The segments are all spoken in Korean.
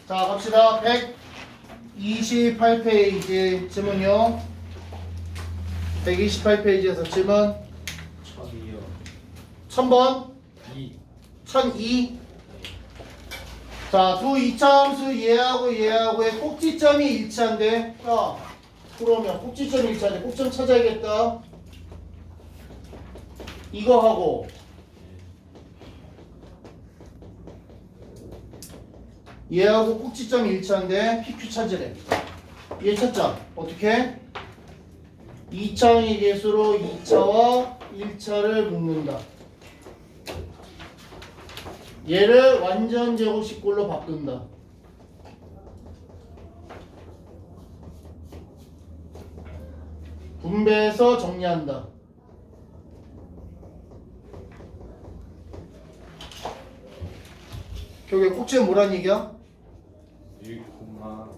자, 갑시다. 128페이지 질문요. 128페이지에서 질문 1002요. 1000번 2. 1002. 자, 두 이차함수 얘하고의 꼭지점이 일치한데. 자, 그러면 꼭지점이 일치한데 꼭지점 찾아야겠다. 이거 하고 얘하고 꼭지점이 일치한데 PQ 찾으래. 얘 찾자. 어떻게? 2차항의 개수로 2차와 1차를 묶는다. 얘를 완전 제곱식꼴로 바꾼다. 분배해서 정리한다. 결국에 꼭지는 뭐란 얘기야? 1, 2분의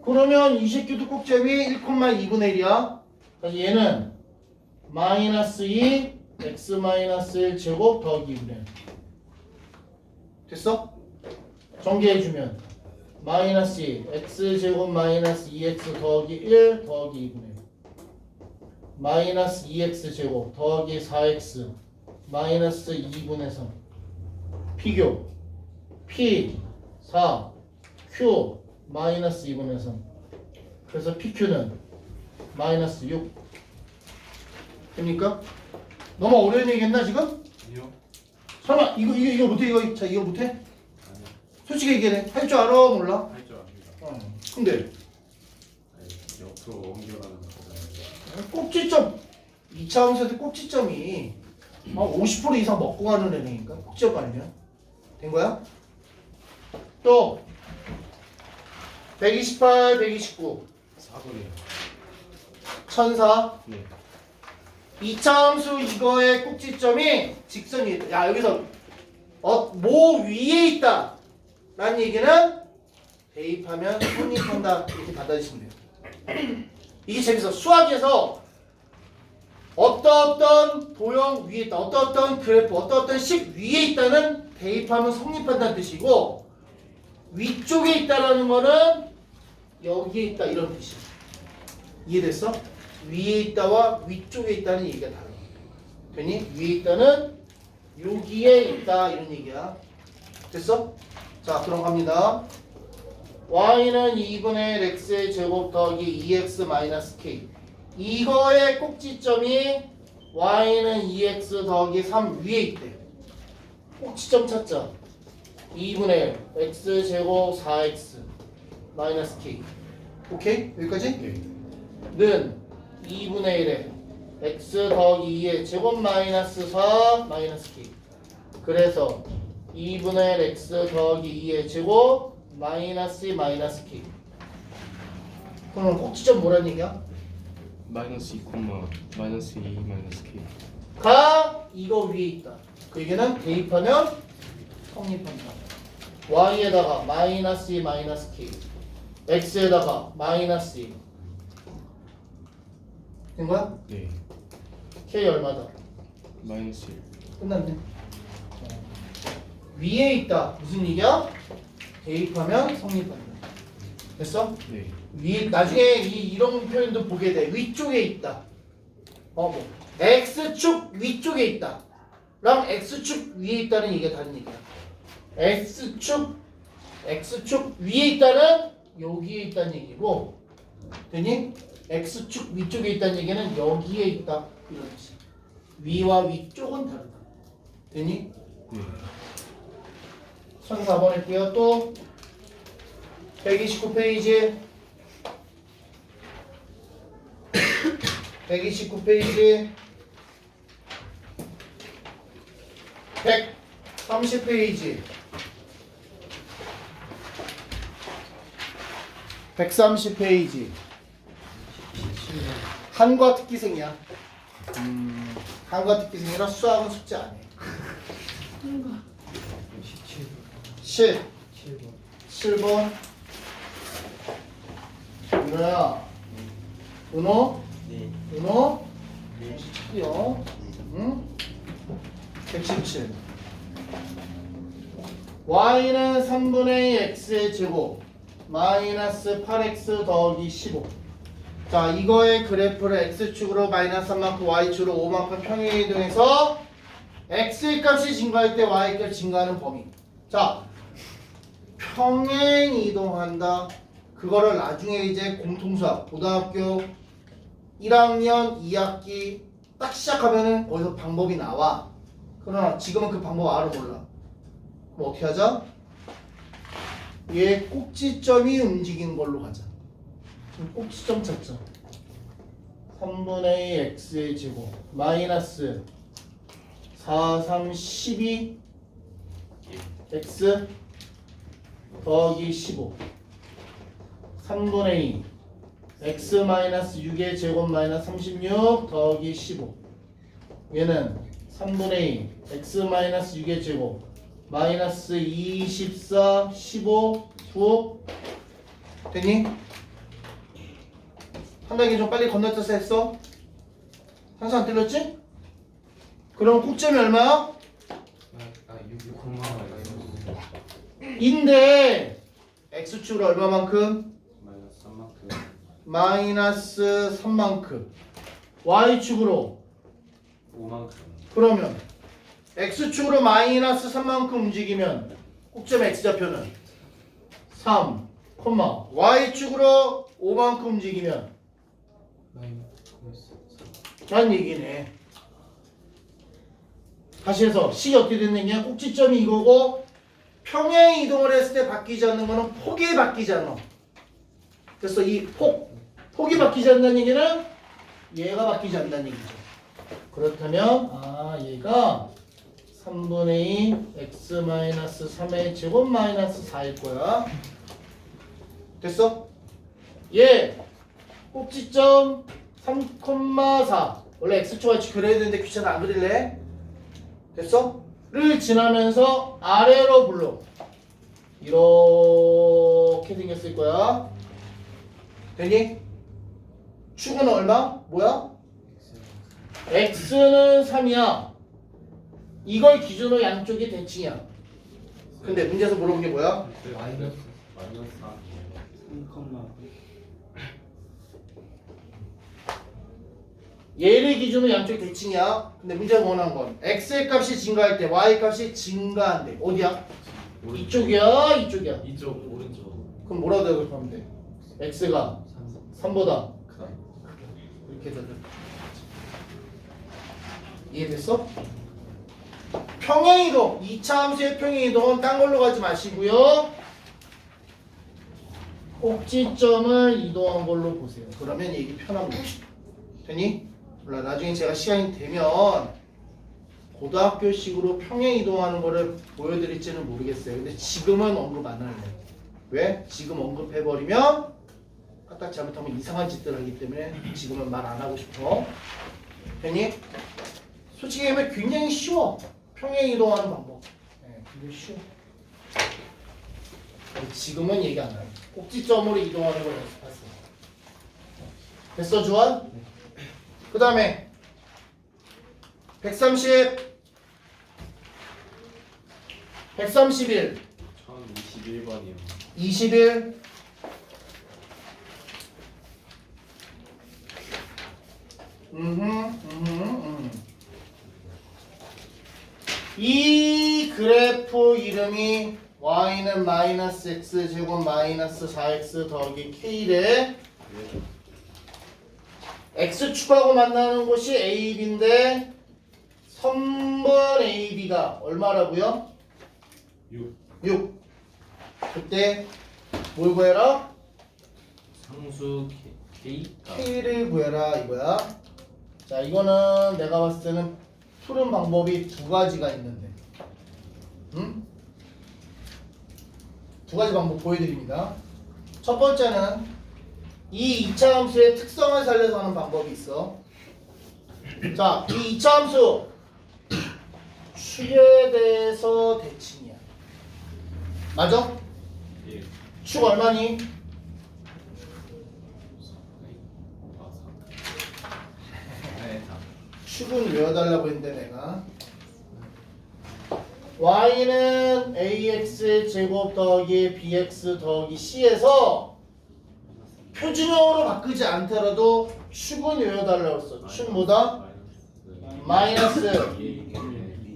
그러면 이 새끼도 꼭지점이 1,2분의 1이야. 그래서 얘는 마이너스 2 x 마이너스 1 제곱 더하기 2분의 1. 됐어? 전개해주면 마이너스 2 x 제곱 마이너스 2x 더하기 1 더하기 2분의 1. 마이너스 2x 제곱 더하기 4x 마이너스 2분의 3. 비교 P 4 Q 마이너스 2분의 3. 그래서 PQ는 마이너스 6. 됩니까? 너무 어려운 얘기했나 지금? 아니요. 설마 이거 못해? 이거 못해? 아니요. 솔직히 얘기해. 할 줄 알아? 몰라? 할 줄 압니다. 근데 아니, 옆으로 옮겨가는 거잖아요. 꼭지점 2차 함수한테 꼭지점이 50% 이상 먹고 가는 애니까 꼭지점 아니면 된 거야? 또 128, 129 4분이요. 1004 네. 2차 함수 이거의 꼭지점이 직선이 있다. 야 여기서 뭐 위에 있다 라는 얘기는 대입하면 성립한다 이렇게 받아주시면 돼요. 이게 재밌어. 수학에서 어떤 도형 위에 있다, 어떤 그래프, 어떤 식 위에 있다는 대입하면 성립한다는 뜻이고, 위쪽에 있다라는 거는 여기에 있다 이런 뜻이야. 이해됐어? 위에 있다와 위쪽에 있다는 얘기가 달라. 되니? 위에 있다는 여기에 있다 이런 얘기야. 됐어? 자, 그럼 갑니다. y는 2분의 x의 제곱 더하기 2x 마이너스 k. 이거의 꼭지점이 y는 2x 더하기 3 위에 있대. 꼭지점 찾자. 2분의 x 제곱 4x 마이너스 k. 오케이? 여기까지? 네. 는 2분의 1에 x 더하기 2의 제곱 마이너스 4 마이너스 k. 그래서 2분의 1 x 더하기 2의 제곱 마이너스 k. 그럼 꼭지점 뭐라는 얘기야? 마이너스 2, 마이너스 2, 마이너스 K. 가 이거 위에 있다. 그 얘기는 대입하면 성립한다. y에다가 마이너스 2 마이너스 k, x에다가 마이너스 2. 된 거야? 네. k 얼마다? 마이너스 1. 끝났네. 위에 있다. 무슨 얘기야? 대입하면 성립한다. 됐어? 네. 나중에 이런 표현도 보게 돼. 위쪽에 있다. x축 위쪽에 있다. 랑 x축 위에 있다는 얘기가 다른 얘기야. x축 위에 있다는 여기에 있다는 얘기고, 되니? x축 위쪽에 있다는 얘기는 여기에 있다 이런 뜻이야. 위와 위쪽은 다르다. 되니? 네. 1004번 할게요. 또 129페이지 129페이지 130페이지 130페이지 한과 특기생이야. 한과 특기생이라 수학은 숙제 안 해. 7번 은호야. 은호? 네. 은호? 네. 요 응? 117 y는 3분의 x의 제곱 마이너스 8x 더하기 15. 자, 이거의 그래프를 x축으로 마이너스 3만큼 y축으로 5만큼 평행 이동해서 x의 값이 증가할 때 y의 값이 증가하는 범위. 자, 평행 이동한다. 그거를 나중에 이제 공통수학 고등학교 1학년 2학기 딱 시작하면은 거기서 방법이 나와. 그러나 지금은 그 방법 알아 몰라. 그럼 어떻게 하자? 얘 꼭지점이 움직이는 걸로 가자. 그럼 꼭지점 찾자. 3분의 x의 제곱 마이너스 4, 3, 12 x 더하기 15 3분의 2 x 마이너스 6의 제곱 마이너스 36 더하기 15 얘는 3분의 2 x 마이너스 6의 제곱 마이너스 24 15 9 됐니? 한 단계 좀 빨리 건너뛰어서 했어? 항상 안 틀렸지? 그럼 꼭점이 얼마야? 6콤마 인데 x축으로 얼마만큼? 마이너스 3만큼 마이너스 3만큼 y축으로 5만큼 그러면 x축으로 마이너스 3만큼 움직이면 꼭점 x좌표는 3, y축으로 5만큼 움직이면 라는 얘기네. 다시 해서 식이 어떻게 됐는 게 꼭지점이 이거고 평행 이동을 했을 때 바뀌지 않는 거는 폭이 바뀌지 않아. 그래서 이 폭이 바뀌지 않는다는 얘기는 얘가 바뀌지 않는다는 얘기죠. 그렇다면 얘가 3분의 2 x 마이너스 3의 제곱 마이너스 4일 거야. 됐어? 얘 꼭지점 3,4 원래 x축 y축 그려야 되는데 귀찮아 안 그릴래? 됐어? 를 지나면서 아래로 불러 이렇게 생겼을 거야. 되니? 축은 얼마? 뭐야? x는 3이야. 이걸 기준으로 양쪽이 대칭이야. 근데 문제에서 물어본 게 뭐야? 마이너스 4 얘를 기준으로 양쪽이 대칭이야. 근데 문제가 원하는 건 x의 값이 증가할 때 y 값이 증가한대. 어디야? 이쪽이야? 이쪽이야? 이쪽 오른쪽 그럼 뭐라고 대답하면 돼? x가 3보다 크다 이렇게 되죠. 이해됐어? 평행이동 2차 함수의 평행이동은 딴 걸로 가지 마시고요. 꼭지점을 이동한 걸로 보세요. 그러면 얘기 편합니다. 되니? 몰라. 나중에 제가 시간이 되면 고등학교식으로 평행 이동하는 거를 보여드릴지는 모르겠어요. 근데 지금은 언급 안 할래. 왜? 지금 언급해버리면 까딱 잘못하면 이상한 짓들 하기 때문에 지금은 말 안 하고 싶어. 되니? 솔직히 얘기하면 굉장히 쉬워. 평행 이동하는 방법. 네, 굉장히 쉬워. 지금은 얘기 안 해요. 꼭지점으로 이동하는 걸 연습하세요. 됐어, 주원? 그 다음에 130 131 1021번이요 21 이 그래프 이름이 y는 마이너스 x 제곱 마이너스 4x 더하기 k래 x축하고 만나는 곳이 AB인데 선분 AB가 얼마라고요? 6 그때 뭘 구해라? 상수 K K를 구해라 이거야. 자 이거는 내가 봤을 때는 푸는 방법이 두 가지가 있는데 두 가지 방법 보여드립니다. 첫 번째는 이 2차 함수의 특성을 살려서 하는 방법이 있어. 자, 이 2차 함수 축에 대해서 대칭이야. 맞아? 예. 축 얼마니? 축은 외워달라고 했는데 내가 y는 ax 제곱 더하기 bx 더하기 c에서 표준형으로 바꾸지 않더라도 축은 외워달라고 했어. 축 뭐다? 마이너스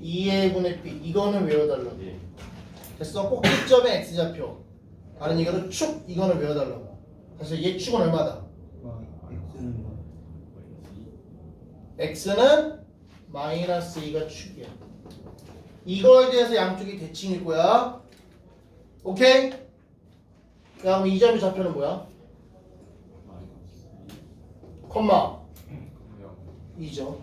2의 분의 b. 이거는 외워달라고. 예. 됐어? 꼭지점의 x좌표. 다른 얘기로 축 이거는 외워달라고. 다시 얘 축은 얼마다? x는 마이너스 2가 축이야. 이거에 대해서 양쪽이 대칭일 거야. 오케이? 그럼 이 점의 좌표는 뭐야? 콤마 2죠.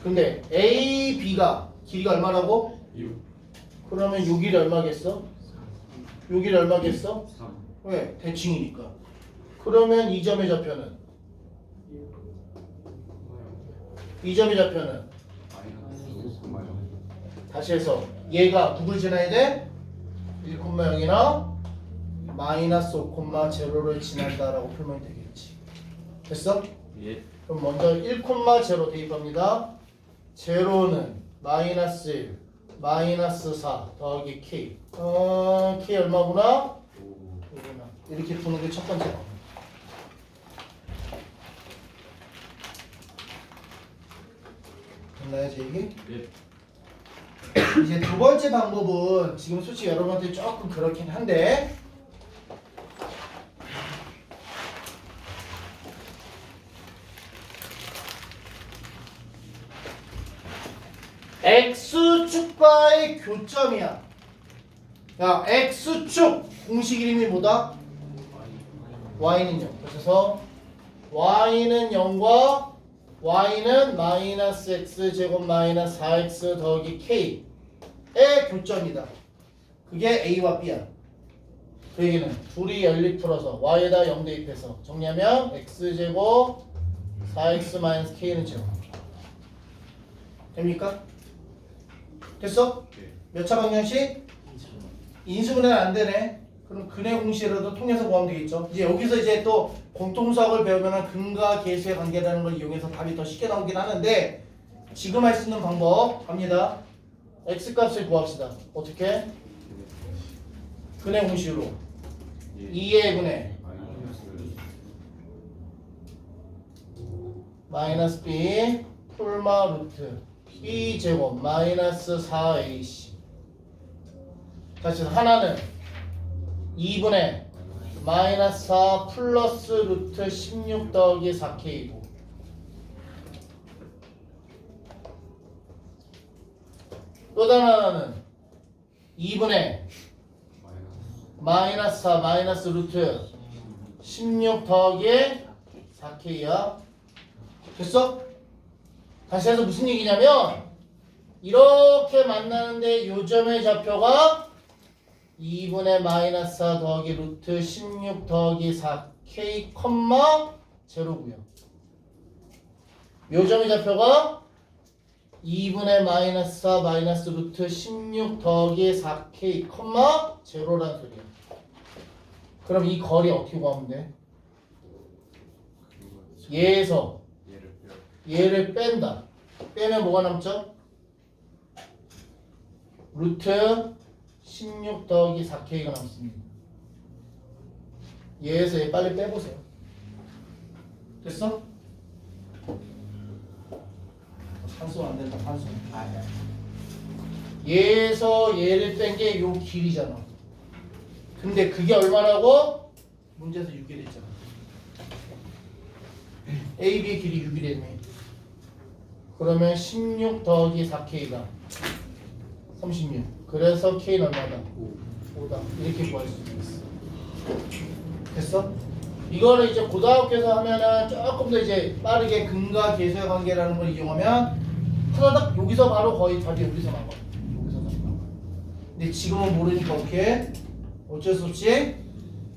근데 A, B가 길이가 얼마라고? 6 그러면 요 길이 얼마겠어? 요 길이 얼마겠어? 3 왜? 대칭이니까. 그러면 이 점의 좌표는? 이 점의 좌표는? 다시 해서 얘가 누굴 지나야 돼? 1,0이나 마이너스 5,0를 지난다라고 풀면 되겠지. 됐어? 예. 그럼 먼저 1,0 대입합니다. 제로는 마이너스 1, 마이너스 4 더하기 k. k 얼마구나? 5구나. 이렇게 푸는 게 첫 번째 방법. 됐나요, 제 얘기? 예. 이제 두 번째 방법은 지금 솔직히 여러분한테 조금 그렇긴 한데 X축과의 교점이야. 야, X축 공식 이름이 뭐다? Y는 0. 그래서 Y는 0과 Y는 마이너스 X제곱 마이너스 4X 더하기 K의 교점이다. 그게 A와 B야. 그 얘기는 둘이 연립 풀어서 Y에다 0 대입해서 정리하면 X제곱 4X 마이너스 K는 0. 됩니까? 됐어? 네. 몇 차 방정식? 인수분해는 안 되네. 그럼 근의 공식이라도 통해서 구하면 되겠죠. 이제 여기서 이제 또 공통수학을 배우면 근과 계수의 관계라는 걸 이용해서 답이 더 쉽게 나오긴 하는데 지금 할 수 있는 방법 갑니다. x 값을 구합시다. 어떻게? 근의 공식으로 2의 분의 마이너스 b 풀마 루트 b 제곱 마이너스 4ac. 다시 하나는 2분의 마이너스 4 플러스 루트 16 더하기 4k이고 또 다른 하나는 2분의 마이너스 4 마이너스 루트 16 더하기 4k야. 됐어? 다시 해서 무슨 얘기냐면 이렇게 만나는데 요점의 좌표가 2분의 마이너스 4 더하기 루트 16 더하기 4k 컴마 제로고요. 요점의 좌표가 2분의 마이너스 4 마이너스 루트 16 더하기 4k 컴마 제로란 소리야. 그럼 이 거리 어떻게 구하면 돼? 얘에서 얘를 뺀다. 빼면 뭐가 남죠? 루트 16 더하기 4k가 남습니다. 얘에서 얘 빨리 빼보세요. 됐어? 산수 안 된다. 산수. 얘에서 얘를 뺀 게 요 길이잖아. 근데 그게 얼마라고? 문제에서 6이 됐잖아. AB의 길이 6이 됐네. 그러면 16 더하기 4K가 36. 그래서 K는 얼마다? 5다. 이렇게 구할 수 있어. 됐어? 이거를 이제 고등학교에서 하면은 조금 더 이제 빠르게 근과 계수의 관계라는 걸 이용하면 하나딱 여기서 바로 거의 답이 여기서 나와. 여기서 나와. 근데 지금은 모르니까 어떻게? 어쩔 수 없이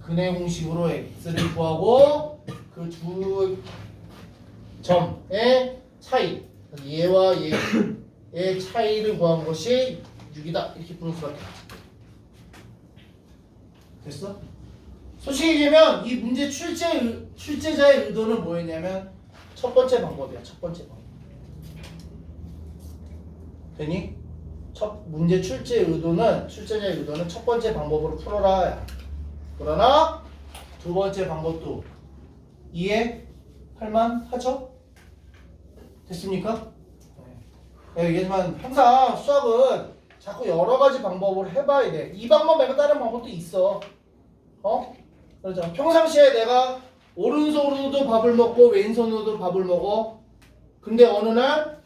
근의 공식으로 x를 구하고 그 두 점의 차이, 얘와 얘의 차이를 구한 것이 6이다. 이렇게 부를 수밖에 없지. 됐어? 솔직히 얘기하면 이 문제 출제자의 의도는 뭐였냐면 첫 번째 방법이야. 첫 번째 방법. 되니? 첫 문제 출제자의 의도는 첫 번째 방법으로 풀어라. 그러나 두 번째 방법도 이해할만 하죠? 됐습니까? 네, 얘기하지만 항상 수학은 자꾸 여러 가지 방법을 해봐야 돼. 이 방법 말고 다른 방법도 있어. 그렇죠. 평상시에 내가 오른손으로도 밥을 먹고 왼손으로도 밥을 먹어. 근데 어느 날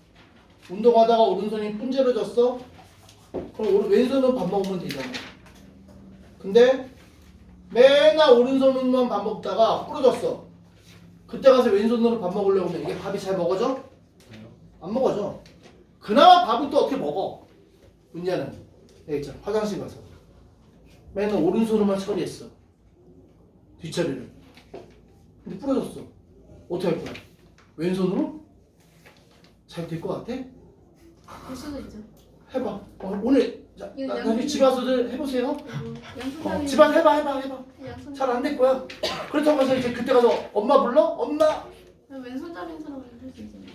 운동하다가 오른손이 분질러졌어. 그럼 왼손으로 밥 먹으면 되잖아. 근데 맨날 오른손으로만 밥 먹다가 부러졌어. 그때 가서 왼손으로 밥 먹으려고 하면 이게 밥이 잘 먹어져? 안 먹어져. 그나마 밥은 또 어떻게 먹어? 문제는 여기 있잖아. 화장실 가서 맨날 오른손으로만 처리했어. 뒷처리를. 근데 부러졌어. 어떻게 할 거야? 왼손으로? 잘 될 것 같아? 될 수도 있죠. 해봐. 오늘 나중에 집 와서들 해보세요. 양손잡이. 집 와서 해봐. 양손. 잘 안 될 거야. 그렇다고 해서 이제 그때 가서 엄마 불러? 엄마. 왼손잡이인 사람은 할수 있잖아요.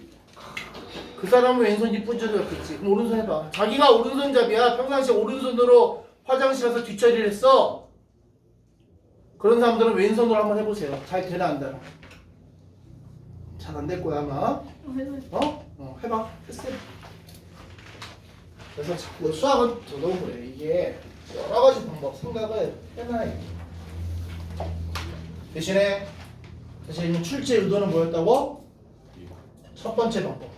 그 사람은 왼손이 분절이었겠지. 그럼 오른손 해봐. 자기가 오른손잡이야. 평상시에 오른손으로 화장실 가서 뒷처리를 했어. 그런 사람들은 왼손으로 한번 해보세요. 잘 되나 안 되나? 잘 안 될 거야 아마. 해봐요. 해봐. 했어. 그래서 자꾸 수학은 저도 그래. 이게 여러 가지 방법 생각을 해놔야 돼. 대신에 출제 의도는 뭐였다고? 첫 번째 방법.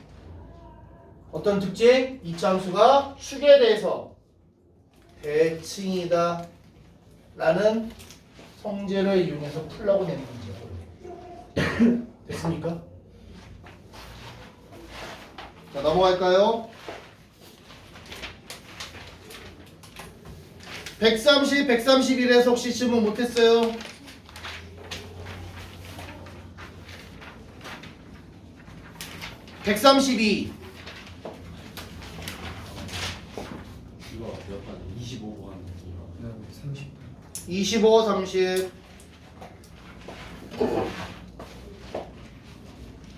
어떤 특징? 이차 함수가 축에 대해서 대칭이다 라는 성질을 이용해서 풀라고 내는 문제야. 됐습니까? 자, 넘어갈까요? 130, 131에서 혹시 질문 못했어요? (132) 이거 몇 번? 25번 이거. 30. 25, 30.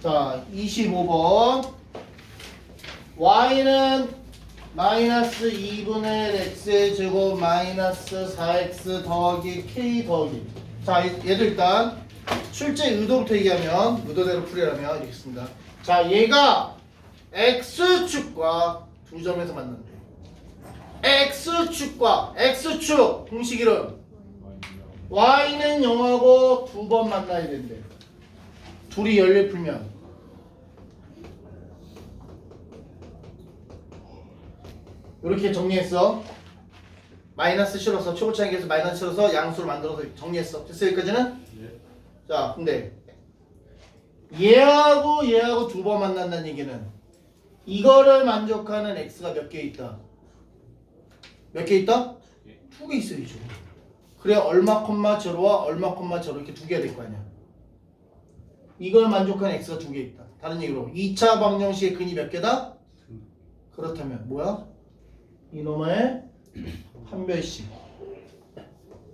자, 25번. y는 마이너스 2분의 x의 제곱 마이너스 4x 더하기 k 더하기. 자, 얘도 일단 출제 의도부터 얘기하면 의도대로 풀이라면 이렇게 씁니다. 자, 얘가 x축과 두 점에서 만난대. x축과 x축 공식 이름 y는 0하고 두 번 만나야 된대. 둘이 연립 풀면 이렇게 정리했어. 마이너스 실어서 최고차항에서 마이너스 실어서 양수를 만들어서 정리했어. 됐어 여기까지는? 네. 자, 근데 얘하고 두 번 만난다는 얘기는 이거를 만족하는 x가 몇 개 있다? 몇 개 있다? 두 개 있어야죠. 그래 얼마 콤마 제로와 얼마 콤마 제로 이렇게 두 개가 될 거 아니야. 이걸 만족하는 x가 두 개 있다. 다른 얘기로 2차 방정식의 근이 몇 개다? 그렇다면 뭐야? 이놈의 한 별씩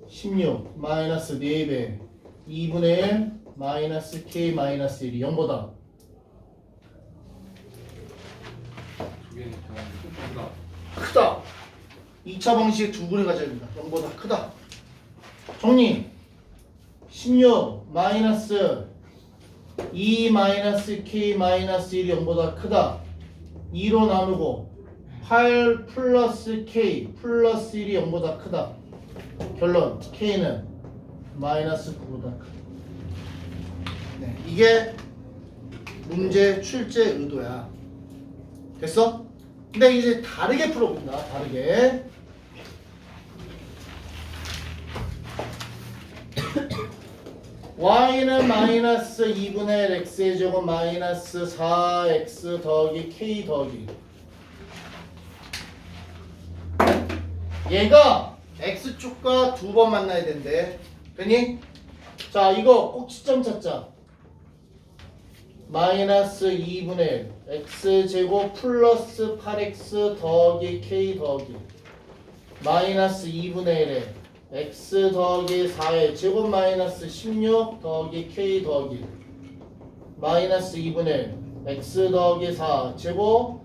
16 마이너스 4배 2분의 1 마이너스 k 마이너스 1이 0보다 두 개는 그냥 크다. 2차 방식의 두 분을 가져야 된다. 0보다 크다. 정리 16 마이너스 2 마이너스 k 마이너스 1이 0보다 크다. 2로 나누고 8 플러스 k 플러스 1이 0보다 크다. 결론 k는 마이너스 9보다 크다. 네, 이게 문제 출제 의도야. 됐어? 근데 이제 다르게 풀어본다. 다르게. y는 마이너스 2분의 x의 제곱 마이너스 4x 더하기 k 더하기 얘가 x축과 두 번 만나야 된대. 됐니? 자, 이거 꼭 시점 찾자. 마이너스 2분의 1 x제곱 플러스 8x 더하기 k 더하기 마이너스 2분의 1에 x 더하기 4의 제곱 마이너스 16 더하기 k 더하기 마이너스 2분의 1 x 더하기 4 제곱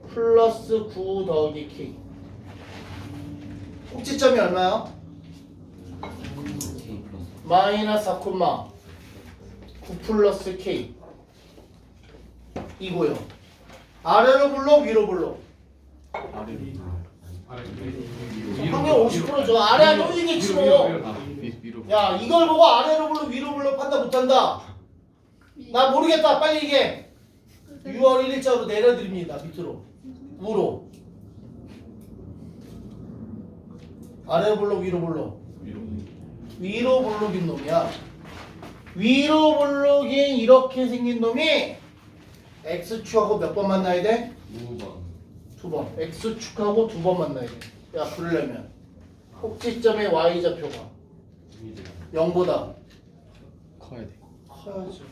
플러스 9 더하기 k 꼭지점이 얼마야? K 플러스 마이너스 4콤마 9 플러스 K 이고요. 아래로 불러 위로 불러? 아래로 확률 50%죠. 아래 하면 이기지 뭐. 위로 야 이걸 보고 아래로 불러 위로 불러 판단 못한다. 나 모르겠다. 빨리 얘기해. 6월 1일자로 내려드립니다. 밑으로 우로. 아래로 불러 위로 불러? 위로 블록인 놈이야. 위로 블록인 이렇게 생긴 놈이 X축하고 몇 번 만나야 돼? 2번. X축하고 2번 만나야 돼. 야 그러려면 꼭지점의 Y좌표가 0보다 커야 돼. 커야죠.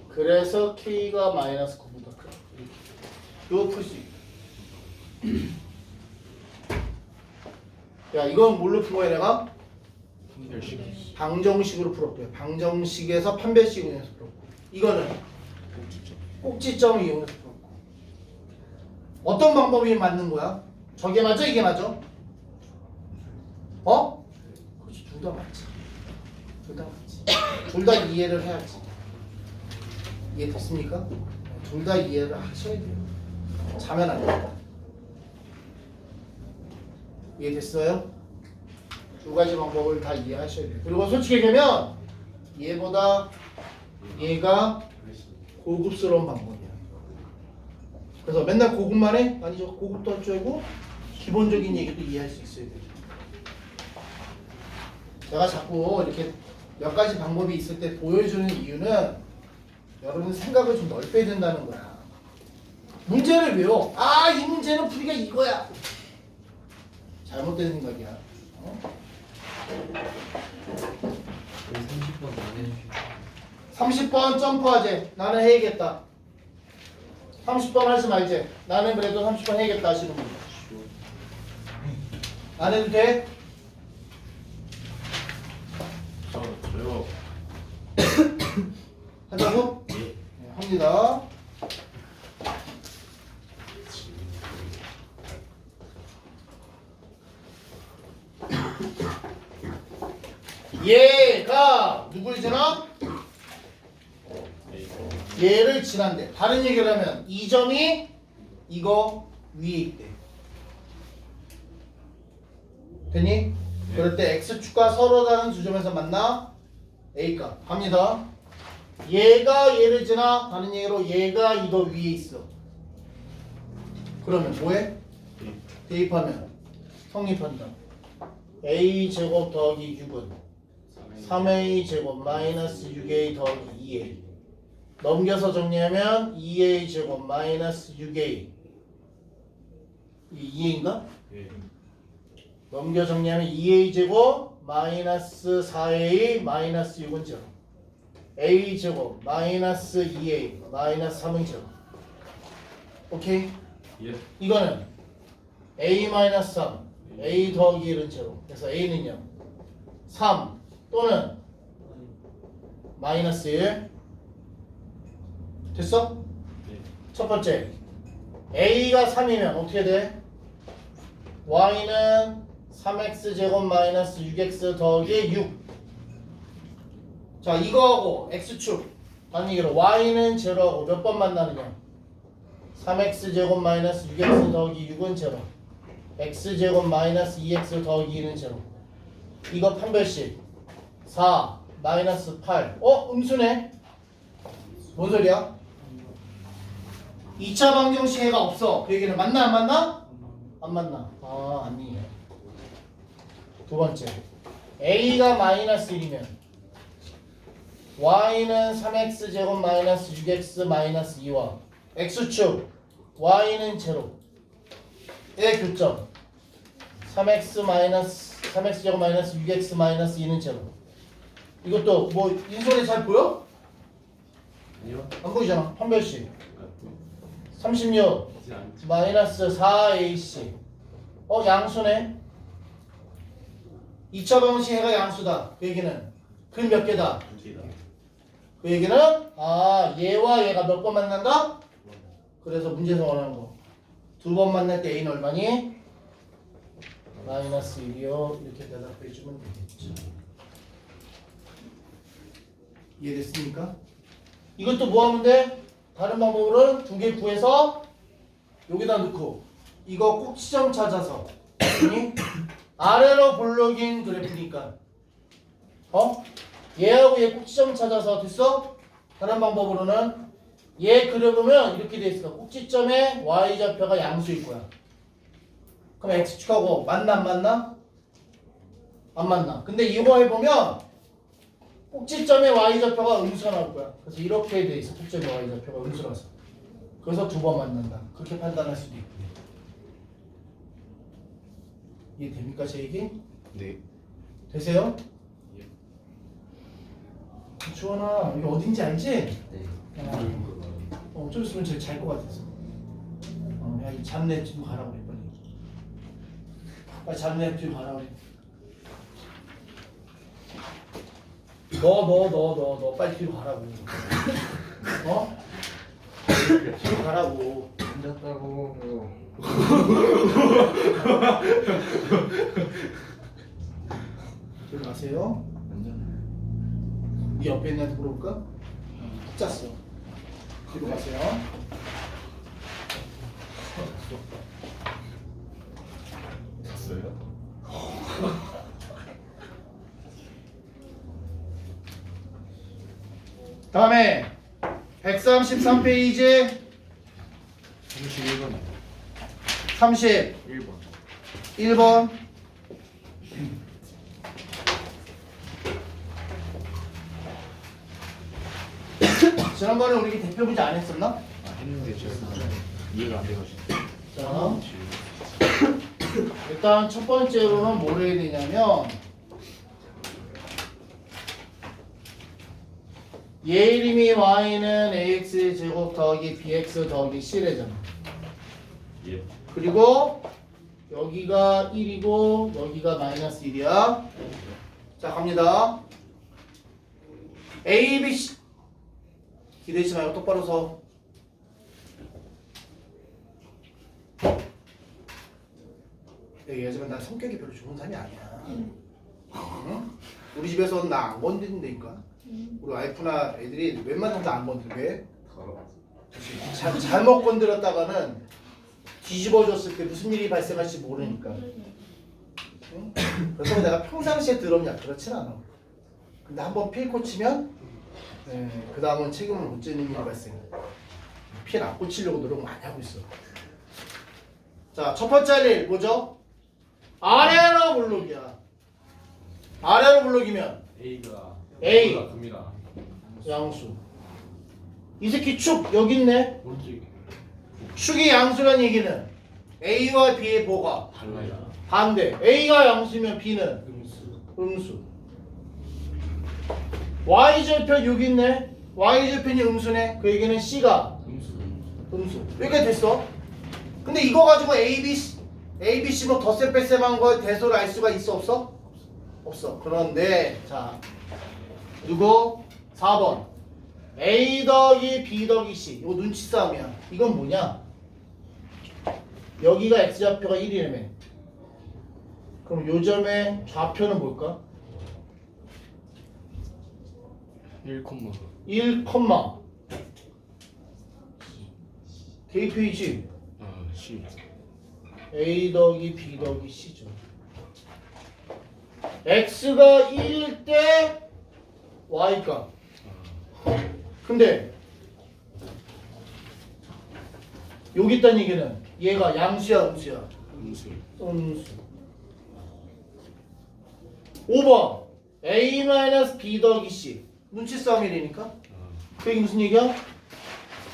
그래서 K가 마이너스 9보다 커. 이거 풀 수 있다. 야 이건 뭘로 푼 거야 내가? 판별식 방정식으로 풀었고요. 방정식에서 판별식을 이용해서 풀었고 이거는 꼭지점을 이용해서 풀었고 어떤 방법이 맞는 거야? 저게 맞아? 이게 맞아? 어? 그렇지 둘 다 맞지. 둘 다 맞지. 둘 다 이해를 해야지. 이해됐습니까? 둘 다 이해를 하셔야 돼요. 자면 안 된다. 이해됐어요? 두 가지 방법을 다 이해하셔야 돼요. 그리고 솔직히 얘기하면 얘보다 얘가 고급스러운 방법이야. 그래서 맨날 고급만 해? 아니죠. 고급도 할 줄 알고 기본적인 얘기도 이해할 수 있어야 돼요. 제가 자꾸 이렇게 몇 가지 방법이 있을 때 보여주는 이유는 여러분 생각을 좀 넓혀야 된다는 거야. 문제를 외워. 아, 이 문제는 풀이가 이거야. 잘못된 생각이야. 어? 30번 안 해주시고 30번 점프하재. 나는 해야겠다. 30번 하지 말재. 나는 그래도 30번 해야겠다 하시는 분. 안 해도 돼? 저요. 하자고? 네, 합니다. 얘가 누굴 지나? 얘를 지난대. 다른 얘기를 하면 이 점이 이거 위에 있대. 됐니? 그럴 때 x축과 서로 다른 두 점에서 만나 a값 갑니다. 얘가 얘를 지나 다른 얘기로 얘가 이거 위에 있어. 그러면 뭐해? 대입하면 성립한다. a 제곱 더하기 6은 3a 제곱 마이너스 6a 더하기 2a. 넘겨서 정리하면 2a 제곱 마이너스 6a. 이 2a인가? 넘겨 정리하면 2a 제곱 마이너스 4a 마이너스 6은 제로. a 제곱 마이너스 2a 마이너스 3은 제로. 오케이? 예. 이거는 a 마이너스 3 a 더하기 1은 제로. 그래서 a는 0 3 또는 마이너스 1 됐어? 첫 번째 a가 3이면 어떻게 돼? y는 3x 제곱 마이너스 6x 더하기 6. 자 이거하고 x축 다른 얘기로 y는 제로하고 몇 번 만나느냐? 3x 제곱 마이너스 6x 더하기 6은 제로. x 제곱 마이너스 2x 더하기 2는 제로. 이거 판별식 4 마이너스 8. 음수네. 뭔 소리야? 2차 방정식 해가 없어. 그 얘기는 맞나 안 맞나? 안 맞나? 아니에요. 두 번째 a가 마이너스 1이면 y는 3x 제곱 마이너스 6x 마이너스 2와 x축 y는 제로. 의 교점 3x 제곱 마이너스 6x 마이너스 2는 제로. 이것도 뭐 인솔에 잘 보여? 아니요. 안 보이잖아. 판별식 36 보지 않죠. 마이너스 4ac. 양수네. 2차 방정식 해가 양수다. 그 얘기는 근 몇 개다? 그 얘기는 얘와 얘가 몇 번 만난다? 그래서 문제에서 원하는 거. 두 번 만날 때 a는 얼마니? 마이너스 1이요. 이렇게 대답해 주면 되겠죠. 이해됐습니까? 이것도 뭐 하면 돼? 다른 방법으로는 두 개 구해서 여기다 넣고 이거 꼭지점 찾아서 아래로 볼록인 그래프니까 얘하고 얘 꼭지점 찾아서 됐어? 다른 방법으로는 얘 그려보면 이렇게 돼 있어. 꼭지점에 y좌표가 양수일 거야. 그럼 x축하고 맞나 안 맞나? 안 맞나? 근데 이거 해보면 꼭지점에 y좌표가 음수가 나올 거야. 그래서 이렇게 돼 있어. 꼭지점에 y좌표가 음수라서. 그래서 두 번 만난다. 그렇게 판단할 수도 있고. 이해됩니까 제 얘기? 네. 되세요? 예. 주원아 여기 어딘지 알지? 네. 좀 있으면 제일 잘 것 같아서. 야, 이 잡내 좀 가라 그래 빨리. 빨리 잡내 좀 가라 그래. 너 빨리 뒤로 가라고. 뒤로 가라고. 앉았다고. 뒤로 가세요. 이 옆에 있는 애한테 물어볼까? 푹 잤어. 뒤로 가세요. 잤어요? 다음에 133페이지 31번. 31번 1번. 지난번에 우리 대표 문제 안 했었나? 아, 했는데 제가 이해가 안 돼가지고. 자, 일단 첫 번째로는 뭘 해야 되냐면 얘 이름이 y는 ax 제곱 더하기 bx 더하기 c래잖아. 예. 그리고 여기가 1이고 여기가 마이너스 1이야. 자 갑니다. a, b, c 기대지 말고 똑바로 서. 얘기하지만 나 성격이 별로 좋은 사람이 아니야. 응? 우리 집에서는 나 안 건드린다니까. 우리 와이프나 애들이 웬만하면 안 건드려. 왜? 잘못 건드렸다가는 뒤집어졌을 때 무슨 일이 발생할지 모르니까. 응? 그래서 내가 평상시에 더럽냐? 그렇진 않아. 근데 한번 필 꽂히면 그 다음은 책임을 못 지는 일이 발생해. 필 안 꽂히려고 노력 많이 하고 있어. 자, 첫 번째 할 일 뭐죠? 아래로 블록이야. 아래로 블록이면 A가 A. 큽니다. 양수. 이 새끼 축 여기 있네. 오른쪽 축이 양수란 얘기는 A와 B의 뭐가 달라요. 반대. A가 양수면 B는 음수. Y절편 여기 있네. Y절편이 음수네. 그 얘기는 C가 음수. 이렇게 됐어. 근데 이거 가지고 A, B, C 뭐 덧셈 뺄셈한 거 대소를 알 수가 있어 없어? 없어. 그런데 자 누구? 4번 A 더하기 B 더하기 C. 이거 눈치 싸움이야. 이건 뭐냐? 여기가 X좌표가 1이라며. 그럼 요 점의 좌표는 뭘까? 1, 1, 대입표이지. 아, C. A 더하기 B 더하기 C죠. X가 1일 때 Y가. 근데 여기 있다는 얘기는 얘가 양수야 음수야? 음수. 음수. 5번 A-B 더하기 C. 눈치 싸움이라니까? 그 얘기 무슨 얘기야?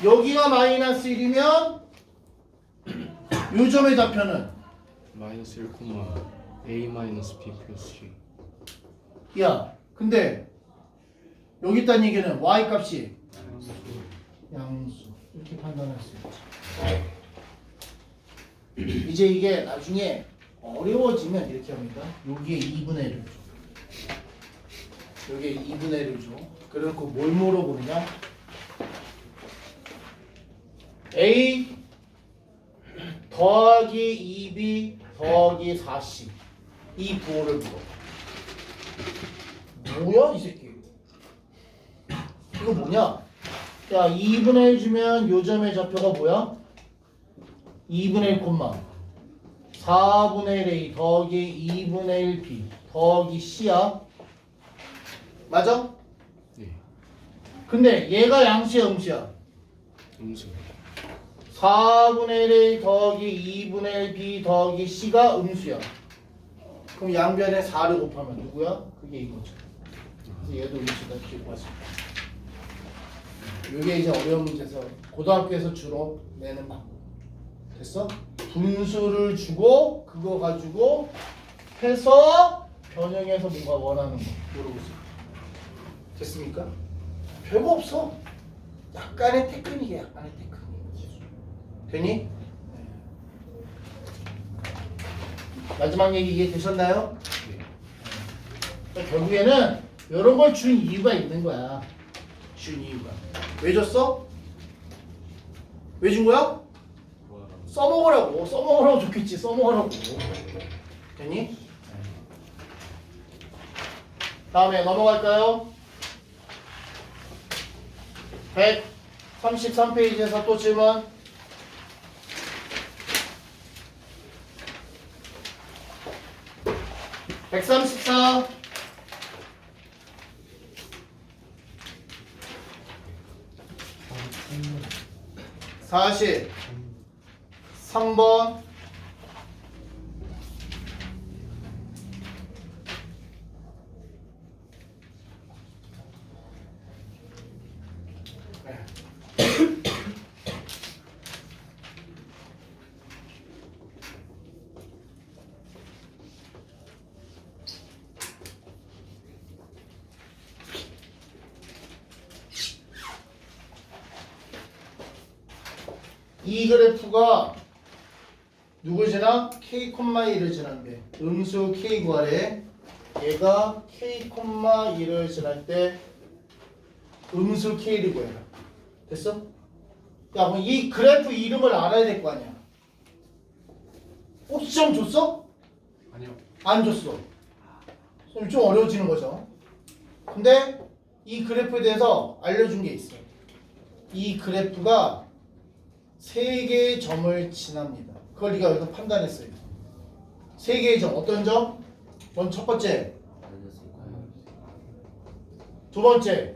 여기가 마이너스 1이면 요 점의 좌표는 마이너스 1, A 마이너스 B 플러스 C. 야 근데 여기 있다는 얘기는 Y 값이 양수. 이렇게 판단할 수 있지. 이제 이게 나중에 어려워지면 이렇게 합니다. 여기에 2분의 1을 줘. 여기에 2분의 1을 줘. 그래놓고 뭘 물어보느냐? A 더하기 2B 더하기 4C 이 부호를 물어. 뭐야 이 새끼? 이거 뭐냐? 야 2분의 1 주면 요 점의 좌표가 뭐야? 2분의 1 콤마 4분의 1 A 더하기 2분의 1 B 더하기 C야. 맞아? 네. 근데 얘가 양수야 음수야? 음수. 4분의 1 A 더하기 2분의 1 B 더하기 C가 음수야. 그럼 양변에 4를 곱하면 누구야? 그게 이거죠. 그래서 얘도 음수다 기억하시고. 이게 이제 어려운 문제에서 고등학교에서 주로 내는 방법. 됐어? 분수를 주고 그거 가지고 해서 변형해서 뭔가 원하는 거 모르고 있어. 됐습니까? 별거 없어. 약간의 테크닉이야. 약간의 테크닉. 되니? 마지막 얘기 이해되셨나요? 그러니까 결국에는 이런 걸 준 이유가 있는 거야. 준 이유가. 왜 줬어? 왜 준 거야? 써먹으라고. 써먹으라고 좋겠지. 써먹으라고. 되니? 다음에 넘어갈까요? 133페이지에서 또 질문. (134) 40 3번 이 그래프가 누굴 지나? K,1을 지난대. 음수 K 구하래. 얘가 K,1을 지날 때 음수 K를 구해라. 됐어? 야, 그럼 이 그래프 이름을 알아야 될 거 아니야. 혹시 시험 줬어? 아니요. 안 줬어. 그럼 좀 어려워지는 거죠. 근데 이 그래프에 대해서 알려준 게 있어. 이 그래프가 세 개의 점을 지납니다. 그걸 네가 여기서 판단했어요. 세 개의 점. 어떤 점? 먼저 첫 번째. 두 번째.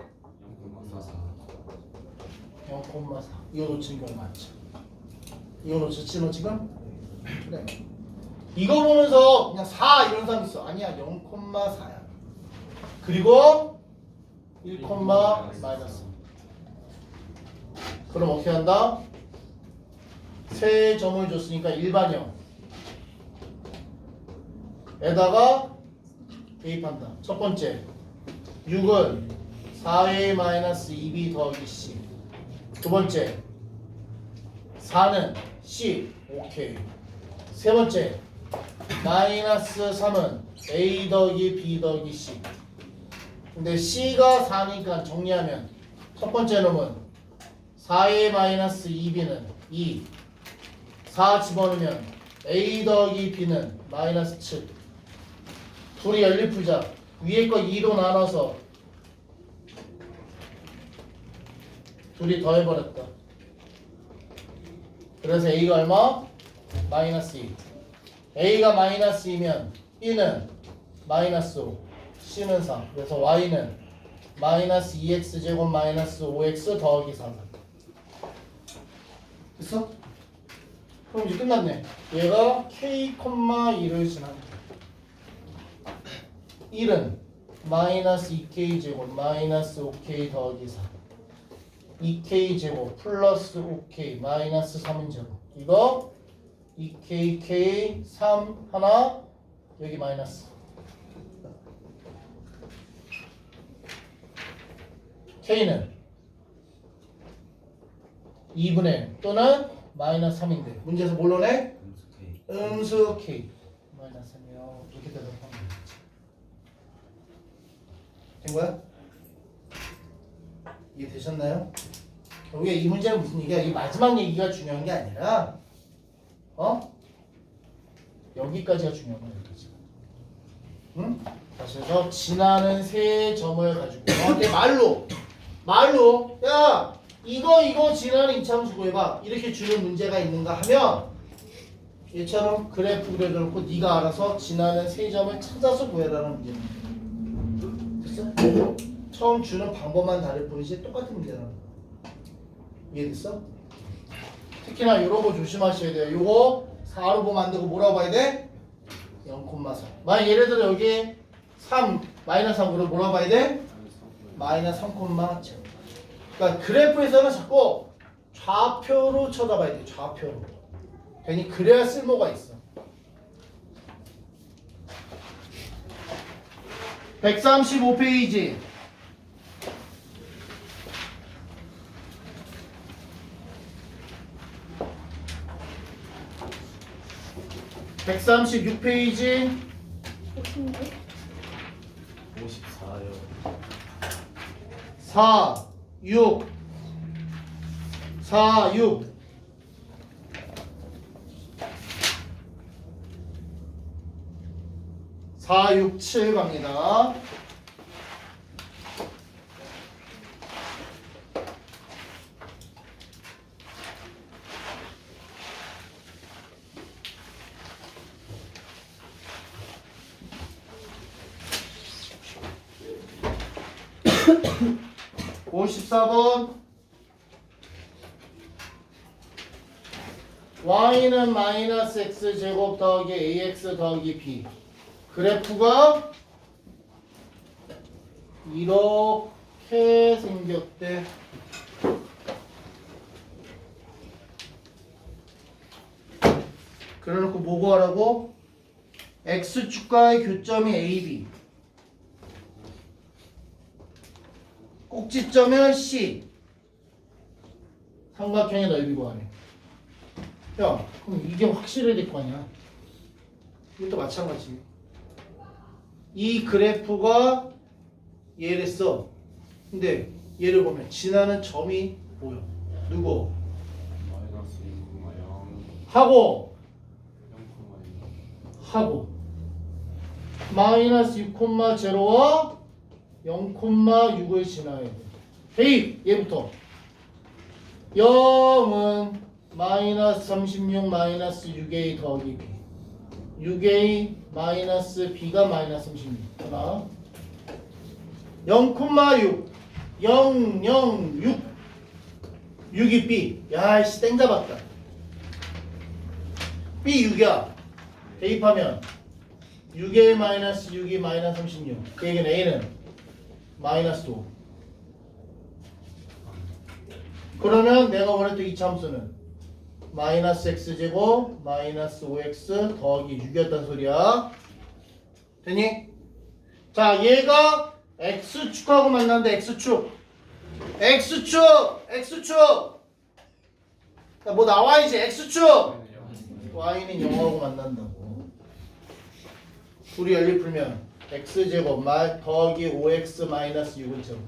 0,4. 이거 놓치는 경우 많죠. 이거 놓쳤지 너 지금? 그래. 이거 보면서 그냥 4 이런 사람 있어. 아니야. 0,4야. 그리고 1, 마이너스. 그럼 어떻게 한다? 세 점을 줬으니까 일반형 에다가 대입한다. 첫 번째 6은 4a 마이너스 2b 더하기 c. 두 번째 4는 c. 오케이. 세 번째 마이너스 3은 a 더하기 b 더하기 c. 근데 c가 4니까 정리하면 첫 번째 놈은 4a 마이너스 2b는 2. 4 집어넣으면 a 더하기 b는 마이너스 7. 둘이 연립부자. 위에 거 2로 나눠서 둘이 더해버렸다. 그래서 a가 얼마? 마이너스 2. a가 마이너스 2면 b는 마이너스 5, c는 4. 그래서 y는 마이너스 2x제곱 마이너스 5x 더하기 4. 됐어? 그럼 이제 끝났네. 얘가 K,1을 지납니다. 1은 마이너스 2K 제곱 마이너스 5K 더하기 4. 2K 제곱 플러스 5K 마이너스 3은 제곱. 이거 2K, K, 3 하나 여기 마이너스. K는 2분의 1 또는 마이너스 3인데 문제에서 뭘로 내? 음수 K 마이너스 3이요. 이렇게 대답하면 되겠지. 된 거야? 이해되셨나요? 결국에 이 문제는 무슨 얘기야? 이 마지막 얘기가 중요한 게 아니라 여기까지가 중요한 거야. 여기까지. 응? 다시 해서 지나는 세 점을 가지고 너한테 말로 야 이거 지나는 이차함수 구해봐 이렇게 주는 문제가 있는가 하면 얘처럼 그래프 그려놓고 네가 알아서 지나는 세 점을 찾아서 구해라는 문제입니다. 됐어? 처음 주는 방법만 다를 뿐이지 똑같은 문제라는 거야. 이해됐어? 특히나 이런 거 조심하셔야 돼요. 요거 4로 만들고 뭐라고 봐야 돼? 0,4. 만약 예를 들어 여기 3, 마이너스 3으로 뭐라고 봐야 돼? 마이너스 3,7. 그러니까 그래프에서는 자꾸 좌표로 쳐다봐야 돼. 좌표로. 괜히 그래야 쓸모가 있어. 135페이지. (136페이지) 50대? 54요. 4, 6 4, 6 4, 6, 7 갑니다. (54번) y는 마이너스 x제곱 더하기 ax 더하기 b 그래프가 이렇게 생겼대. 그래놓고 뭐 구하라고? x축과의 교점이 AB 꼭지점은 C 삼각형의 넓이 구하래. 야 그럼 이게 확실해야 될 거 아니야. 이것도 마찬가지. 이 그래프가 얘랬어. 근데 얘를 보면 지나는 점이 보여. 누구? 마이너스 2,0 하고 0,2. 하고 마이너스 6,0와 0,6을 지나야 돼. 대입 얘부터 0은 마이너스 36 마이너스 6a 더하기 b 6a 마이너스 b가 마이너스 36 하나 0,6 006 6이 b 야이씨 땡 잡았다. b 6이야. 대입하면 6a 마이너스 6이 마이너스 36 그 얘기는 a는 마이너스 5 그러면 내가 원했던 이차함수는 마이너스 x제곱 마이너스 5x 더하기 6이었단 소리야. 되니? 자 얘가 x축하고 만났는데 x축 자, 뭐 나와야지. x축 y는 0하고 만난다고. 둘이 연립 풀면 x제곱 더하기 5x 마이너스 6은 제로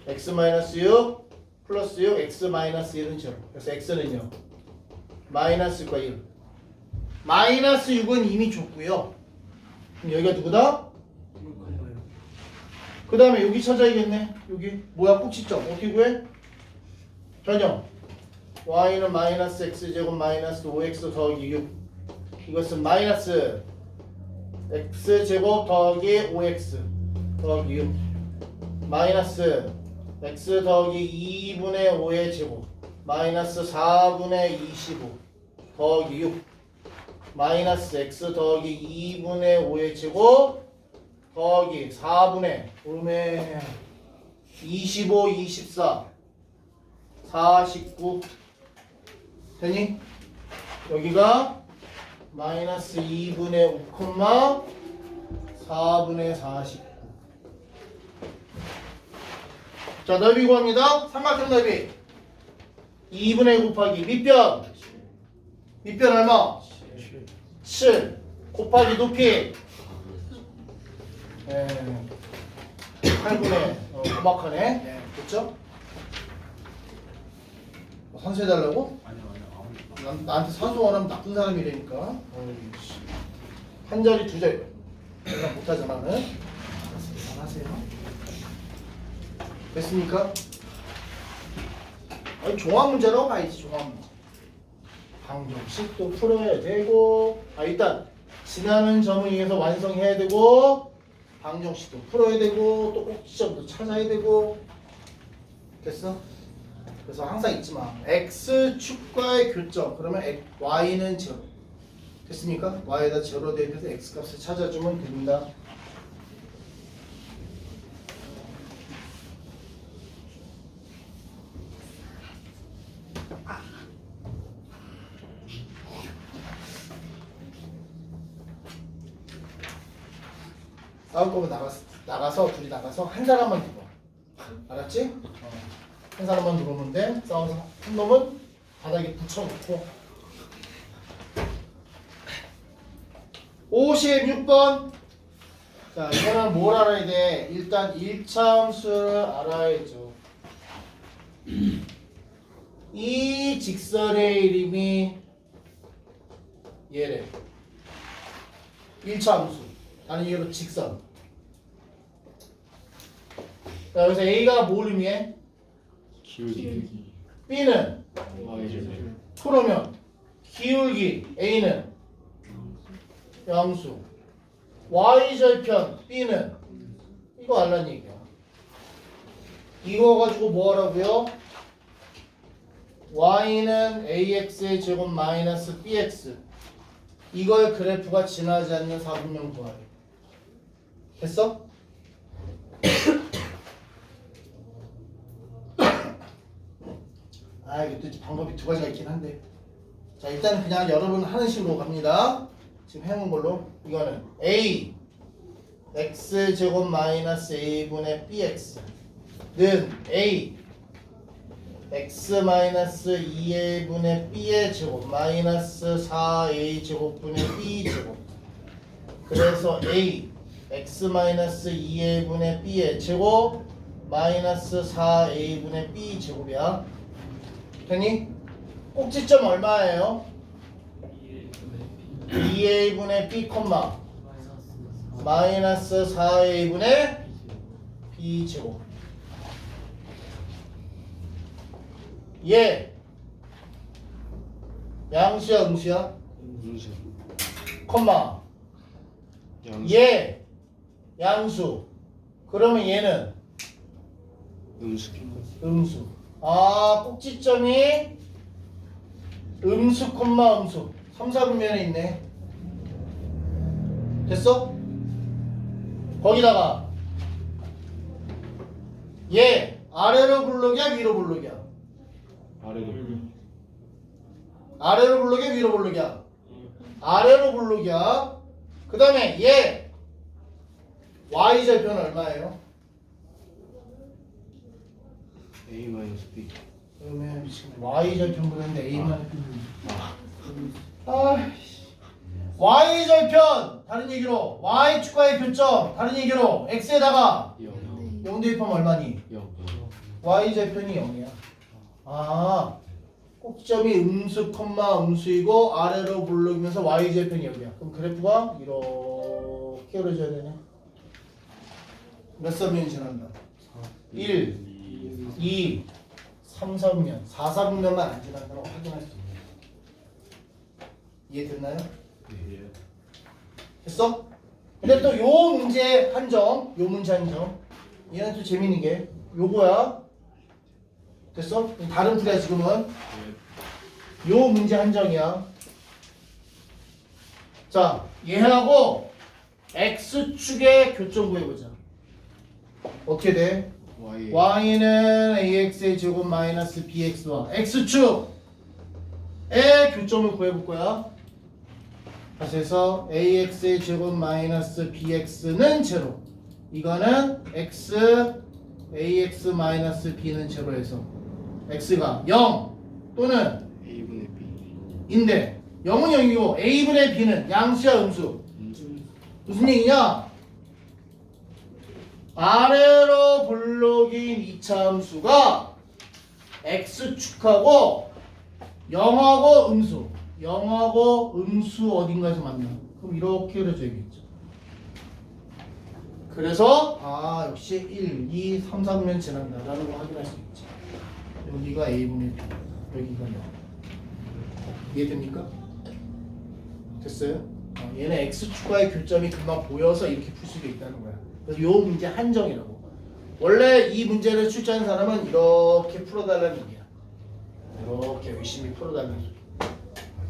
x 마이너스 6 플러스 6 x 마이너스 1은 제로. 그래서 x는요 마이너스 6과 1 마이너스 6은 이미 줬고요. 그럼 여기가 누구다? 그 다음에 여기 찾아야겠네. 여기 뭐야 꼭지점 어떻게 구해? 전형 y는 마이너스 x제곱 마이너스 5x 더하기 6 이것은 마이너스 x제곱 더하기 5x 더하기 6 마이너스 x 더하기 2분의 5의 제곱 마이너스 4분의 25 더하기 6 마이너스 x 더하기 2분의 5의 제곱 더하기 4분의 오름에 25, 24 49 되니? 여기가 마이너스 2분의 5, 4분의 49 자 넓이 구합니다. 삼각형 넓이 2분의 1 곱하기 밑변 얼마? 7 곱하기 높이 8분의 고막하네. 그렇죠? 산수해달라고? 나한테 산수 원하면 나쁜 사람이라니까. 한 자리 두 자리 그냥 못하잖아는. 알아서 계산하세요. 됐습니까? 아니, 종합 문제라고 봐야지. 종합 문제. 방정식도 풀어야 되고, 일단 지나는 점을 이용해서 완성해야 되고, 방정식도 풀어야 되고, 또 꼭지점도 찾아야 되고. 됐어? 그래서 항상 잊지 마. x축과의 교점. 그러면 y는 제로. 됐습니까? y에다 제로 대입해서 x 값을 찾아주면 됩니다. 싸울 거면 나가서 둘이 나가서 한 사람만 들어. 알았지? 한 사람만 들어오면 돼. 싸워서 한 놈은 바닥에 붙여놓고. 56번. 자, 이거는 뭘 알아야 돼? 일단 1차 함수를 알아야죠. 이 직선의 이름이 얘래. 1차 함수. 다른 얘기로 직선. 자, 여기서 A가 뭘 의미해? 기울기. B는 Y를. 풀으면 기울기. A는 양수. Y절편 B는 이거 알란 얘기야. 이거 가지고 뭐 하라고요? Y는 AX의 제곱 마이너스 BX. 이걸 그래프가 지나지 않는 사분면 구하래. 됐어? 이것도 방법이 두 가지가 있긴 한데. 자, 일단 그냥 여러분 하는 식으로 갑니다. 지금 해놓은 걸로. 이거는 A x 제곱 마이너스 a분의 bx는 A x 마이너스 2a분의 b의 제곱 마이너스 4a 제곱분의 b 제곱. 그래서 A x 마이너스 2a분의 b의 제곱 마이너스 4a분의 b 제곱이야. 됐니? 꼭지점 얼마예요? 2a분의 b, 마이너스 4a분의 b 제곱. 얘 양수야 음수야? 음수. 콤마 양수. 얘 양수. 그러면 얘는 음수. 음수. 꼭지점이 음수 콤마 음수 3, 4분면에 있네. 됐어? 거기다가 얘 아래로 블록이야 위로 블록이야? 아래로. 아래로 블록이야 위로 블록이야? 아래로 블록이야. 그 다음에 얘 y절편은 얼마예요? A 마이너스 B. 그러면 미치겠네. y절편 그랬는데 a만 y절편 다른 얘기로 y축과의 교점 다른 얘기로 x에다가 0. 0 대입하면 얼마니? 0. y절편이 0이야. 꼭지점이 음수 콤마 음수이고 아래로 블록이면서 y절편이 0이야. 그럼 그래프가 이렇게 그려져야 되네. 몇 사분면이 지난다? 1, 2, 3, 4분면 4, 4분면만 안 지난다고 확인할 수 있네. 이해됐나요? 네. 됐어? 근데 또 요 문제 한정, 요 문제 한정. 얘는 또 재밌는 게 요거야. 됐어? 다른 풀이야 지금은. 요 문제 한정이야. 자, 얘하고 x축의 교점 구해보자. 어떻게 돼? Y. y는 ax의 제곱 마이너스 bx와 x축의 교점을 구해볼 거야. 다시 해서 ax의 제곱 마이너스 bx는 제로. 이거는 x ax 마이너스 b는 제로에서 x가 0 또는 A분의 B. 인데 0은 0이고 a분의 b는 양수야 음수. 음수. 무슨 얘기냐? 아래로 블록인 2차 함수가 x축하고 0하고 음수 0하고 음수 어딘가에서 만나. 그럼 이렇게 그려줘야겠죠. 그래서 아 역시 1, 2, 3, 4면 지난다라는 거 확인할 수 있지. 여기가 A분의 B, 여기가 0. 이해됩니까? 됐어요? 얘는 X축과의 교점이 금방 보여서 이렇게 풀 수가 있다는 거야. 그래서 요 문제 한정이라고. 원래 이 문제를 출제한 사람은 이렇게 풀어달라는 얘기야. 이렇게 열심히 풀어달라는 소리.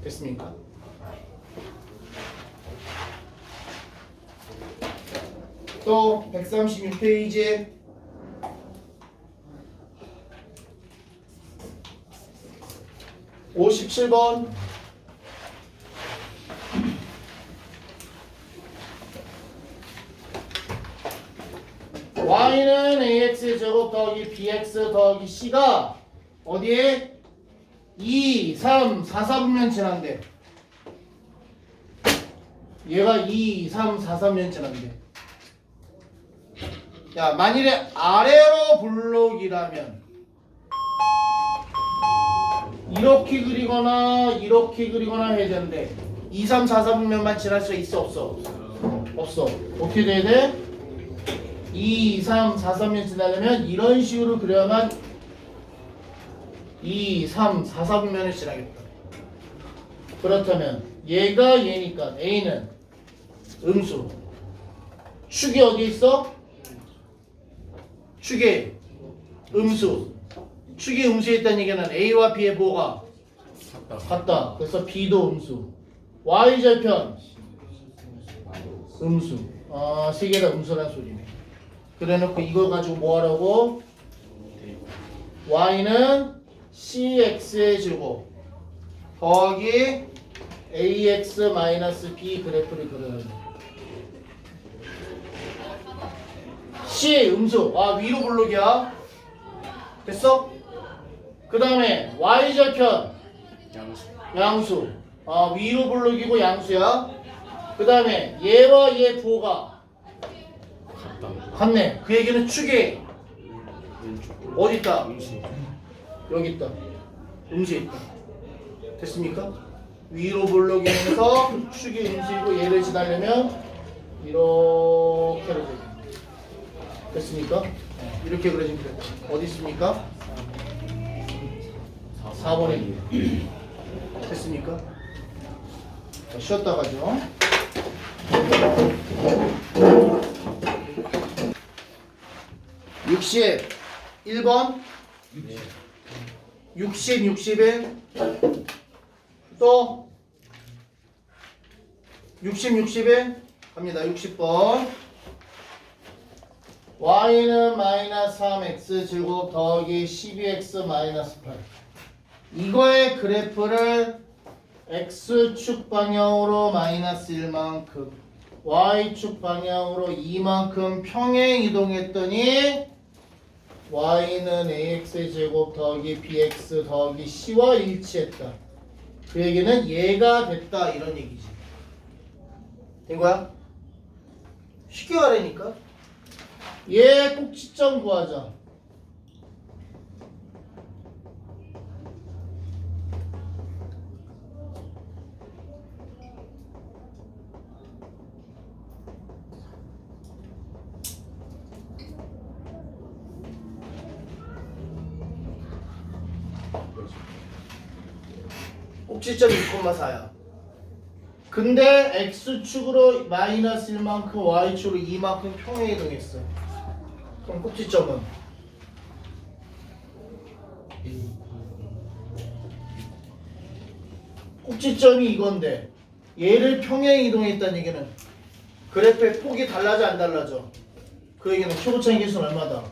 됐습니까? 또 136페이지 57번 y는 ax 제곱 더하기 bx 더하기 c가 어디에 2, 3, 4, 4분면 지난대. 얘가 2, 3, 4, 3면 지난대. 야, 만일에 아래로 블록이라면 이렇게 그리거나 이렇게 그리거나 해야 되는데 2, 3, 4, 4분면만 지날 수 있어 없어? 없어. 어떻게 돼야 돼? 2, 3, 4, 3면 지나려면 이런 식으로 그려야만 2, 3, 4, 4분면을 지나겠다. 그렇다면 얘가 얘니까 A는 음수. 축이 어디 있어? 축에 음수. 축이 음수에 있다는 얘기는 A와 B의 뭐가? 같다. 그래서 B도 음수. Y절편 음수. 아, 세 개 다 음수란 소리네. 그래놓고 이걸 가지고 뭐 하라고? Y는 CX의 제곱 더하기 AX-B 그래프를 그려야 돼. C 음수. 아, 위로 블록이야. 됐어? 그 다음에 Y절편 양수. 양수. 아, 위로 블록이고 양수야. 그 다음에 얘와 얘 부호가 같다. 같네. 그 얘기는 축에 왼쪽. 어디 있다? 음수. 여기 있다. 음수에 있다. 됐습니까? 위로 블록이면서 축이 음수이고 얘를 지나려면 이렇게 그려져. 됐습니까? 이렇게 그려진 그래프. 어디 있습니까? 4번에 됐습니까? 자, 쉬었다 가죠. 61번 60, 61 또 60, 61 갑니다. 60번 y는 마이너스 3x 제곱 더하기 12x 마이너스 8 이거의 그래프를 x축 방향으로 마이너스 1만큼 y축 방향으로 2만큼 평행 이동했더니 y는 ax의 제곱 더하기 bx 더하기 c와 일치했다. 그 얘기는 얘가 됐다 이런 얘기지. 된 거야? 쉽게 가라니까. 얘 꼭지점 구하자. 꼭지점 2,4야. 근데 x축으로 마이너스 1만큼 y축으로 2만큼 평행 이동했어. 그럼 꼭지점은 꼭지점이 이건데 얘를 평행 이동했다는 얘기는 그래프의 폭이 달라져 안 달라져? 그 얘기는 최고차의 계수는 얼마다?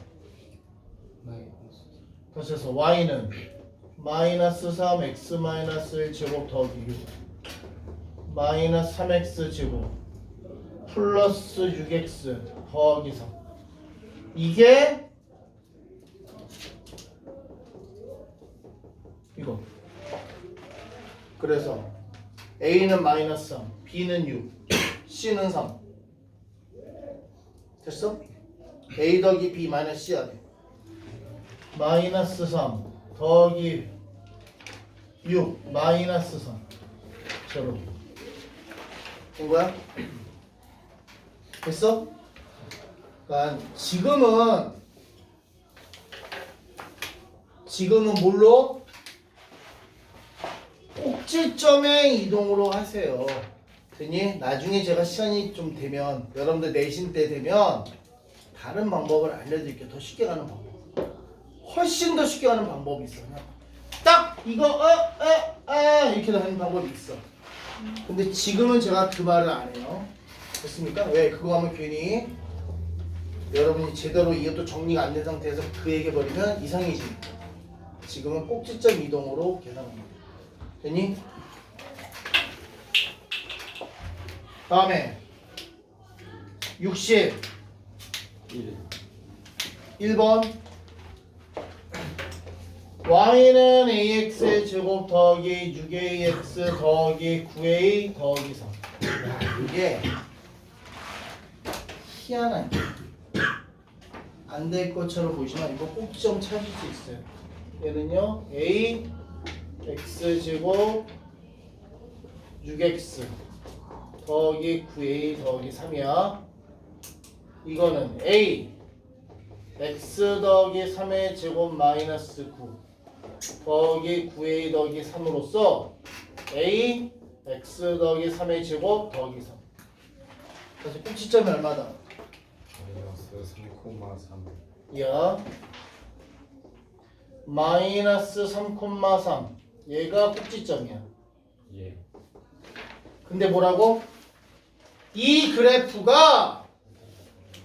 다시 해서 y는 마이너스 3x 마이너스 1 제곱 더하기 6 마이너스 3x 제곱 플러스 6x 더하기 3 이게 이거. 그래서 A는 마이너스 3 B는 6 C는 3 됐어? A 더하기 B 마이너스 C 하네. 마이너스 3 더하기 6 마이너스 3 제로 된 거야? 됐어? 그러니까 지금은 뭘로? 꼭지점의 이동으로 하세요. 됐니? 나중에 제가 시간이 좀 되면 여러분들 내신 때 되면 다른 방법을 알려드릴게요. 더 쉽게 가는 방법. 훨씬 더 쉽게 가는 방법이 있어. 그냥 딱 이거 이렇게 하는 방법이 있어. 근데 지금은 제가 그 말을 안 해요. 됐습니까? 왜? 그거 하면 괜히 여러분이 제대로 이것도 정리가 안 된 상태에서 그 얘기 버리면 이상해지니까. 지금은 꼭지점 이동으로 계산합니다. 됐니? 다음에 60 1번 y는 ax의 제곱 더하기 6ax 더하기 9a 더하기 3. 야, 이게 희한한 안 될 것처럼 보이지만 이거 꼭지점 찾을 수 있어요. 얘는요 a x 제곱 6x 더하기 9a 더하기 3이야. 이거는 a x 더하기 3의 제곱 마이너스 9 더하기 9a 더하기 3으로써 a x 더하기 3의 제곱 더하기 3. 그래서 꼭지점이 얼마다? 마이너스 3,3. 야 마이너스 3,3 얘가 꼭지점이야. 예. 근데 뭐라고? 이 그래프가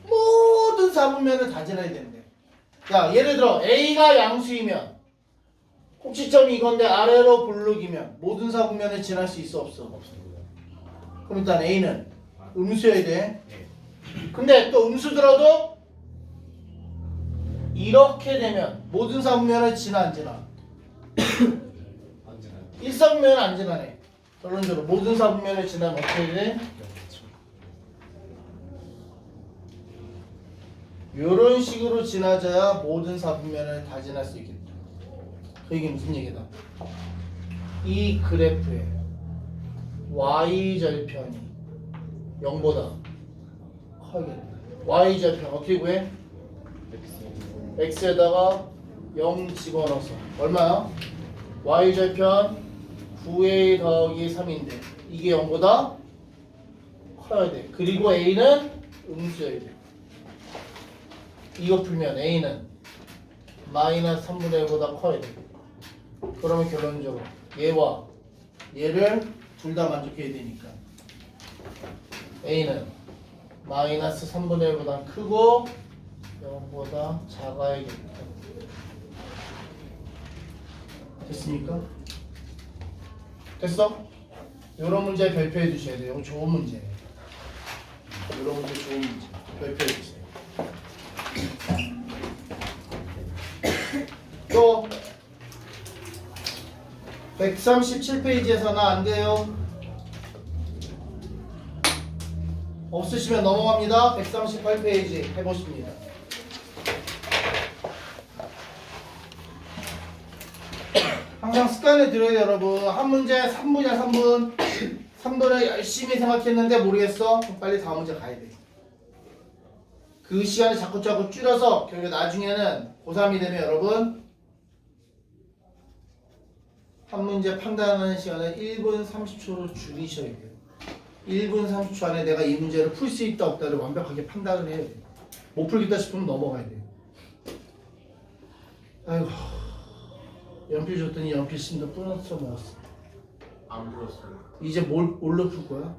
모든 사분면을 다 지나야 된대. 자, 예를 들어 A가 양수이면 꼭지점이 이건데 아래로 볼록이면 모든 사분면을 지날 수 있어 없어? 없습니다. 그럼 일단 A는 음수여야 돼. 예. 근데 또 음수더라도 이렇게 되면 모든 사분면을 지나 안 지나? 안 지나요. 일사분면은 안 지나네. 결론적으로 모든 사분면을 지나면 어떻게 돼? 이런 식으로 지나져야 모든 사분면을 다 지날 수 있겠다. 그 얘기 무슨 얘기다? 이 그래프에 y절편이 0보다 커야겠다. y절편 어떻게 구해? x에다가 0 집어넣어서 얼마야? y절편 9a 더하기 3인데 이게 0보다 커야 돼. 그리고 a는 음수여야 돼. 이거 풀면 a는 마이너스 3분의 1보다 커야 돼. 그러면 결론적으로 얘와 얘를 둘 다 만족해야 되니까 a는 마이너스 3분의 1보다 크고 0보다 작아야겠다. 됐습니까? 됐어? 이런 문제 별표해 주셔야 돼요. 이거 좋은 문제예요. 이런 문제 좋은 문제 별표해 주세요. 또 137페이지에서는 안 돼요. 없으시면 넘어갑니다. 138페이지 해보십니다. 항상 습관을 들여요, 여러분. 한 문제 3분이야, 3분. 3분을 열심히 생각했는데 모르겠어? 그럼 빨리 다음 문제 가야 돼. 그 시간을 자꾸 줄여서 결국 나중에는 고3이 되면 여러분 한 문제 판단하는 시간을 1분 30초로 줄이셔야 돼요. 1분 30초 안에 내가 이 문제를 풀 수 있다 없다를 완벽하게 판단을 해야 돼요. 못 풀겠다 싶으면 넘어가야 돼요. 아이고 연필 줬더니 연필 심도 끊어서 먹었어. 안 불었어요. 이제 뭘로 풀 거야?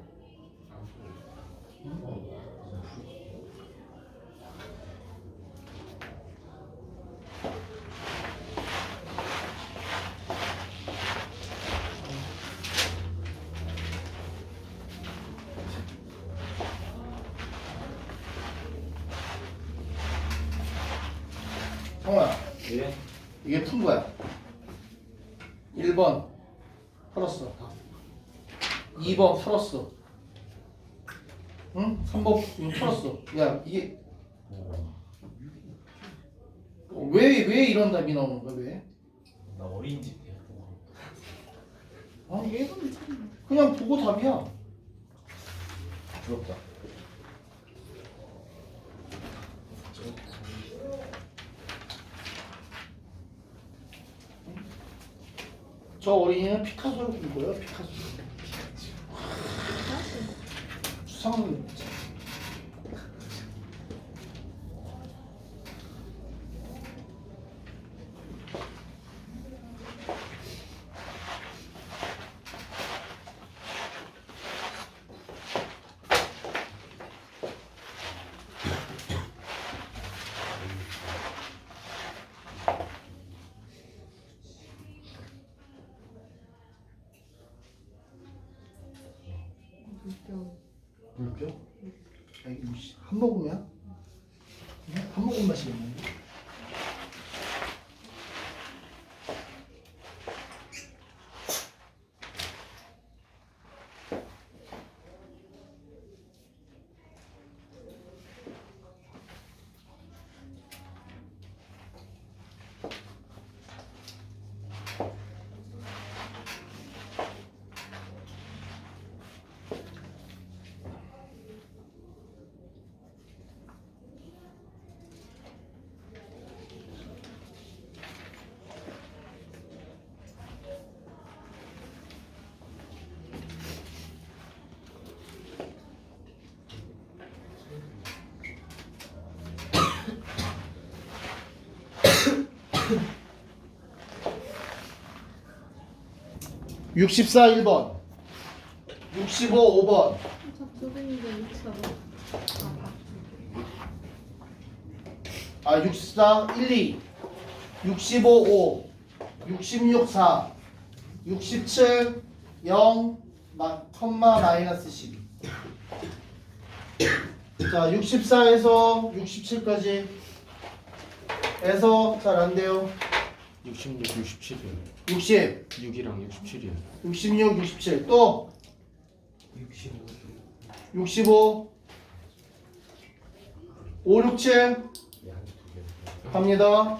성호야, 예. 이게 푼 거야. 1번 풀었어. 2번 풀었어. 응? 3번 이거 풀었어. 야, 이게 왜 이런 답이 나오는 거야? 왜? 나 어린 집이야. 어? 일본은 참 그냥 보고 답이야. 부럽다. 저 어린이는 피카소를 본 거예요. 피카소. 수상한 거지. 물병? 아, 이거 한 모금이야? 한 모금 마시겠는데? (64) 1번 65 5번 접수등인데 6차로. 아 64 1 2 65 5 66 4 67 0 컴마 마이너스 12 자 64에서 67까지 에서 잘 안 돼요 66, 67이요. 60 6이랑 67이요. 66 67 또 65 5 6 7 갑니다.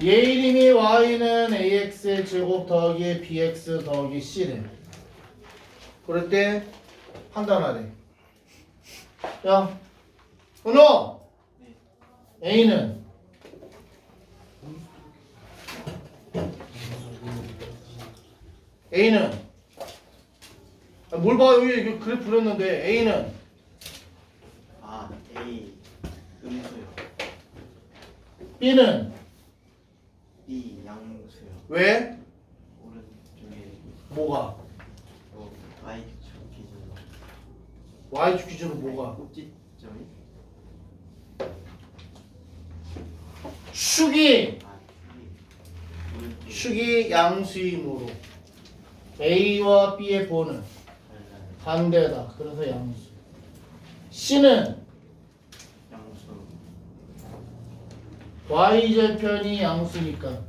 얘 이름이 y는 ax의 제곱 더하기 bx 더하기 c래. 그럴 때 판단하래. 야, 은호! a는 A는 뭘 봐, 여기 그래프 그렸는데 A는 아, A 음수요. B는 B 양수요. 왜? 오른쪽에 뭐가? Y축 기준으로 Y축 기준으로 뭐가? 꼭지점이 축이 오른쪽에 축이 양수이므로 A와 B의 보는 반대다. 그래서 양수. C는 양수 Y절편이 양수니까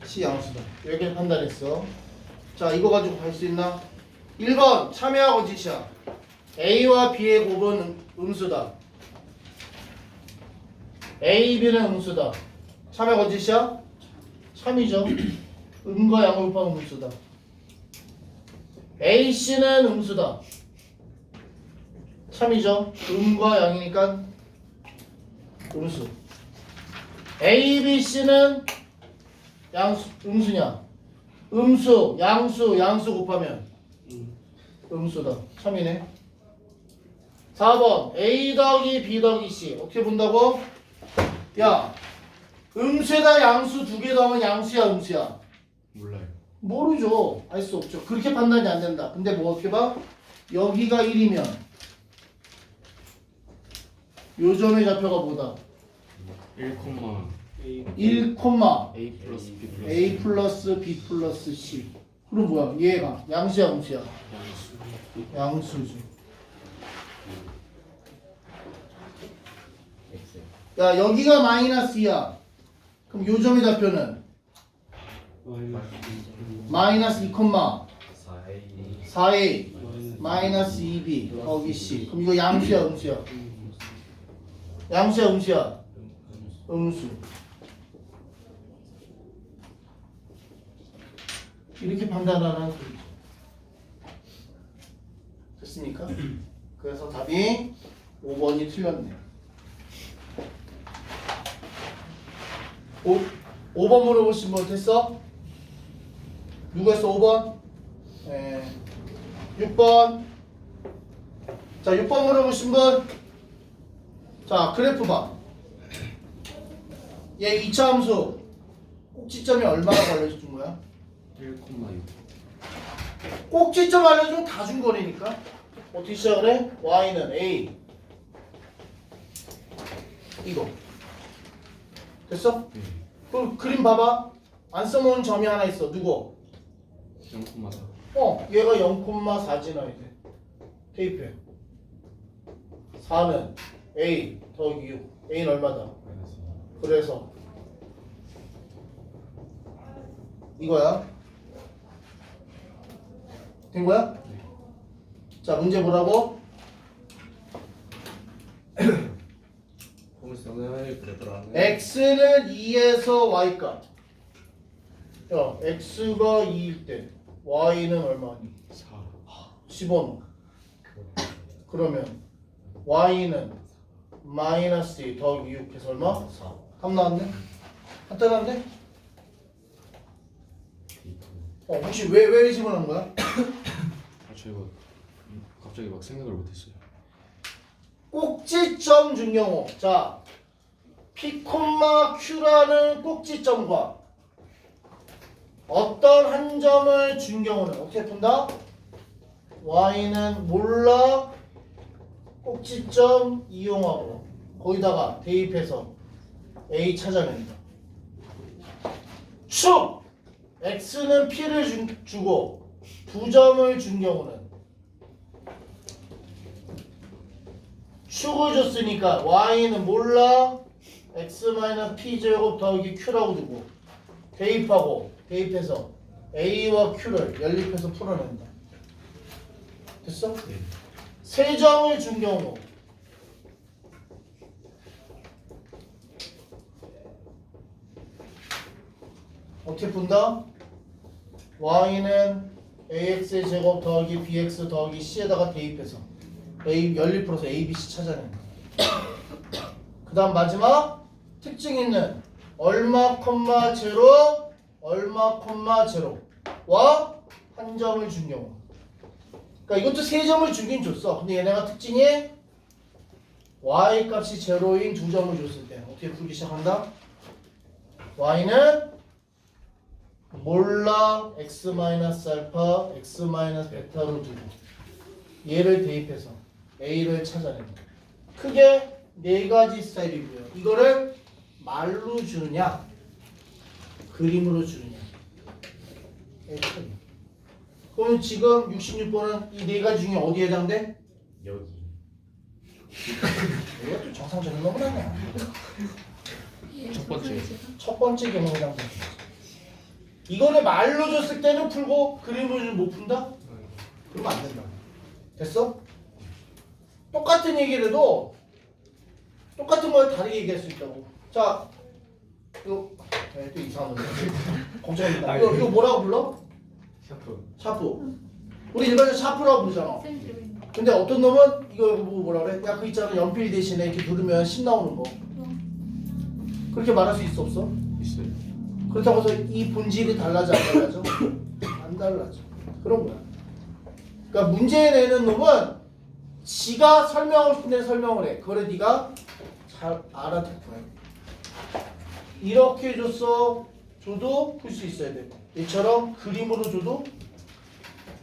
C 양수다. 이렇게 판단했어. 자, 이거 가지고 할 수 있나? 1번 참여하고 지시야. A와 B의 곱은 음수다. A, B는 음수다. 참여하고 지시야? 참이죠. 음과 양을 곱하면 음수다. A, C는 음수다. 참이죠. 음과 양이니까 음수. A, B, C는 양수, 음수냐? 음수, 양수 곱하면 음수다. 참이네. 4번 A 더하기 B 더하기 C 어떻게 본다고? 야, 음수에다 양수 두 개 더하면 양수야 음수야? 몰라요. 모르죠. 알 수 없죠. 그렇게 판단이 안 된다. 근데 뭐 어떻게 봐? 여기가 1이면 요 점의 좌표가 뭐다? 1, 1, A 플러스 B 플러스 A 플러스 B 플러스 C. 그럼 뭐야? 얘가 양수야 음수야? 양수. 양수죠. X 야, 여기가 마이너스야. 그럼 요 점의 좌표는 마이너스 2, 4A 4A 마이너스 2B 더하기 C. 그럼 이거 양수야 음수야? 양수야 음수야? 음수. 이렇게 판단하라는 소리죠. 됐습니까? 그래서 답이 5번이 틀렸네. 5번 물어보신 분 됐어? 누구 했어? 5번? 네. 6번. 자, 6번 물어보신 분. 자, 그래프 봐. 얘 2차 함수 꼭지점이 얼마나 알려준 거야? 1,6. 꼭지점 알려주면 다 준 거라니까. 어떻게 시작을 해? y는 a 이거 됐어? 네. 그럼 그림 봐봐. 안 써놓은 점이 하나 있어. 누구? 0,4. 얘가 0,4 지나야 돼. 대입해. 4는 a 더하기 6. a는 얼마다? 마이너스 그래서 이거야. 된 거야? 자, 문제 보라고. 공식선을 그래프라는 x는 2에서 y값. 야, x가 2일 때 y는 얼마니? 4. 집어넣어. 그러면 y는 마이너스 2 더하기 6 해서 얼마? 4 답 나왔네? 간단한데? D2 혹시 왜 집어넣은 거야? 아, 저 이거 갑자기 막 생각을 못했어요. 꼭지점 준 경우. 자, P, Q라는 꼭지점과 어떤 한 점을 준 경우는 어떻게 푼다? Y는 몰라 꼭지점 이용하고 거기다가 대입해서 A 찾아낸다. 축! X는 P를 주고 두 점을 준 경우는 축을 줬으니까 y는 몰라 x-p 제곱 더하기 q라고 두고 대입해서 a와 q를 연립해서 풀어낸다. 됐어? 네. 세 점을 준 경우 어떻게 푼다? y는 ax의 제곱 더하기 bx 더하기 c에다가 대입해서 A 연립 풀어서 A, B, C 찾아낸다. 그 다음 마지막 특징 있는 얼마 콤마 제로 얼마 콤마 제로와 한 점을 준 경우. 그러니까 이것도 세 점을 주긴 줬어. 근데 얘네가 특징이 y 값이 제로인 두 점을 줬을 때 어떻게 풀기 시작한다? y는 몰라 x-알파 x-베타로 두고 얘를 대입해서 A를 찾아낸다. 크게 네 가지 스타일이고요. 이거를 말로 주느냐, 그림으로 주느냐. 그럼 지금 66번은 이 네 가지 중에 어디에 해당돼? 여기 내가 또 정상적인 놈은 아니야. 첫 번째. 첫 번째 경우에 해당돼. 이거를 말로 줬을 때는 풀고 그림으로 주면 못 푼다? 그러면 안 된다. 됐어? 똑같은 얘기를 해도 똑같은 걸 다르게 얘기할 수 있다고. 자, 이거 또 이상한 놈. 걱정입니다. 이거 뭐라고 불러? 샤프 샤프. 우리 일반적으로 샤프라고 부르잖아. 근데 어떤 놈은 이거 보고 뭐라 그래? 야, 그 있잖아. 연필 대신에 이렇게 누르면 심 나오는 거. 그렇게 말할 수 있어 없어? 있어요. 그렇다고 해서 이 본질이 달라져 안 달라져? 안 달라져. 그런 거야. 그러니까 문제 내는 놈은 지가 설명하고 싶은 데 설명을 해. 그래 네가 잘 알아듣고 해. 이렇게 줘도 풀 수 있어야 되고 얘처럼 그림으로 줘도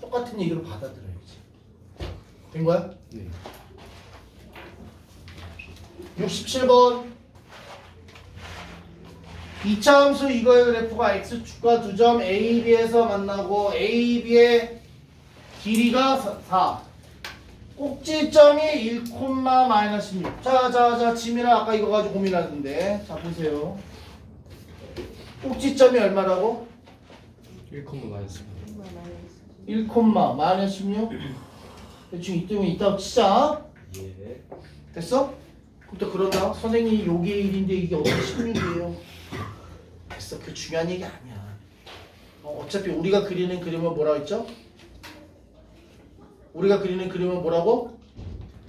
똑같은 얘기로 받아들여야지. 된 거야? 네. 67번 2차 함수 이거의 그래프가 x축과 두 점 A, B에서 만나고 A, B의 길이가 4 꼭지점이 1,-16 자 지민아 아까 이거 가지고 고민하던데 자 보세요. 꼭지점이 얼마라고? 1,-4. 1,-16 대충 이때면 이따 치자. 예 됐어? 또 그런다. 선생님이 요게 1인데 이게 어떻게 16이에요? 됐어. 그 중요한 얘기 아니야. 어차피 우리가 그리는 그림은 뭐라고 했죠? 우리가 그리는 그림은 뭐라고?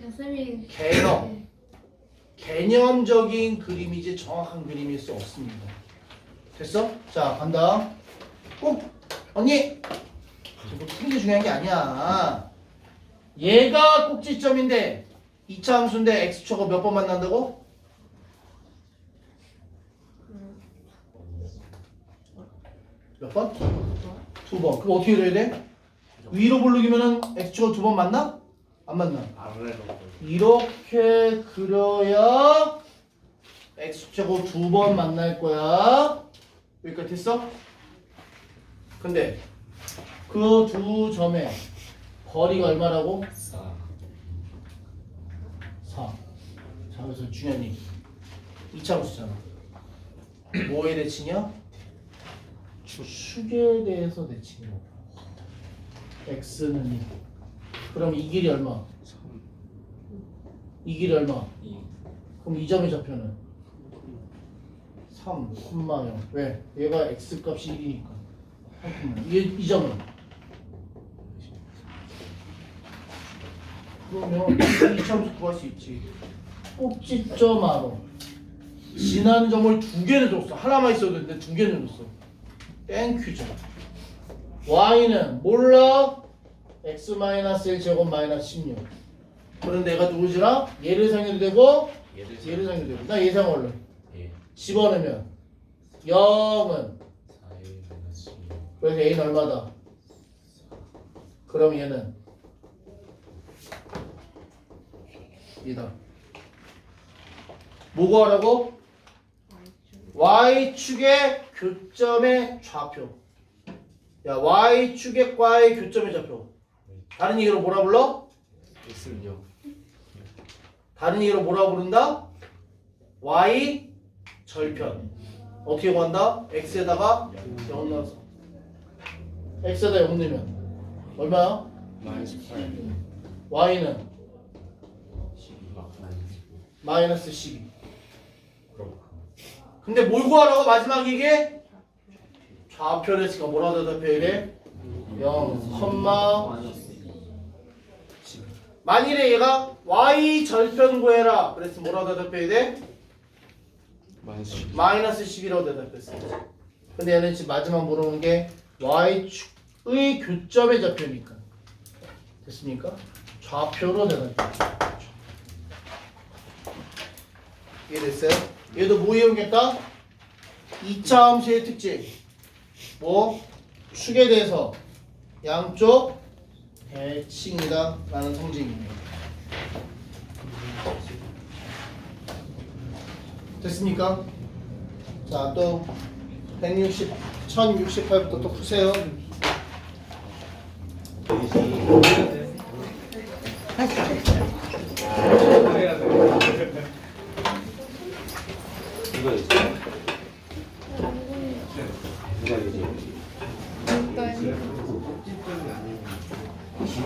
쌤이 개념. 개념적인 그림이지 정확한 그림일 수 없습니다. 됐어? 자, 간다. 꼭 언니. 뭐 틀린 게 중요한 게 아니야. 얘가 꼭지점인데 2차 함수인데 x축하고 몇 번 만난다고? 몇 번? 2번. 그럼 어떻게 그려야 돼? 위로 볼록이면은 x축하고 2번 만나? 안 만나. 아래로. 이렇게 그려야 x축하고 2번 만날 거야. 여기까지 됐어? 근데 그 두 점의 거리가 얼마라고? 4. 4. 자, 그래서 중요한 얘기. 2차 함수잖아. 뭐에 대칭이야? 축에 대해서 대칭이야. x는 2. 그럼 이 길이 얼마? 3 이 길이 얼마? 2 그럼 이 점의 좌표는 3, 0. 왜? 얘가 x 값이 1이니까. 이게 이 점은 그러면 이 참수 구할 수 있지. 꼭지점 아로 지난 점을 두 개를 줬어. 하나만 있어도 되는데 두 개를 줬어. 땡큐죠. y는 몰라. x-1 제곱 마이너스 16. 그런데 얘가 누구지라? 얘를 상해도 되고 얘를 상해도 되고. 나 예상 원래 예 집어넣으면 0은 4의 마이너스 2 그래서 a는 얼마다? 그럼 얘는 이다. 뭐 구하라고? y축의 교점의 좌표. 야, y축의 교점의 좌표. 다른 얘기로 뭐라 불러? x는 0 다른 얘기로 뭐라 부른다? y 절편. 어떻게 구한다? x에다가 0 넣어서. x에다 0 넣으면 얼마야? 마이너스 8 y는 마이너스 12. 근데 뭘 구하라고 마지막 이게? 좌표를 했으니까 뭐라고 대답해야 돼? 0, 마이너스 만일에 얘가 y 절편 구해라 그랬으면 뭐라고 대답해야 돼? 마이너스 12 마이너스 10이라고 대답했어. 근데 얘는 지금 마지막 물어보는 게 y축의 교점의 좌표니까. 됐습니까? 좌표로 대답해. 이해됐어요? 얘도 뭐 이용했다? 2차 함수의 특징. 뭐? 축에 대해서 양쪽 대칭이다 라는 성질입니다. 됐습니까? 자, 또 1068부터 또 푸세요. 이거 있어.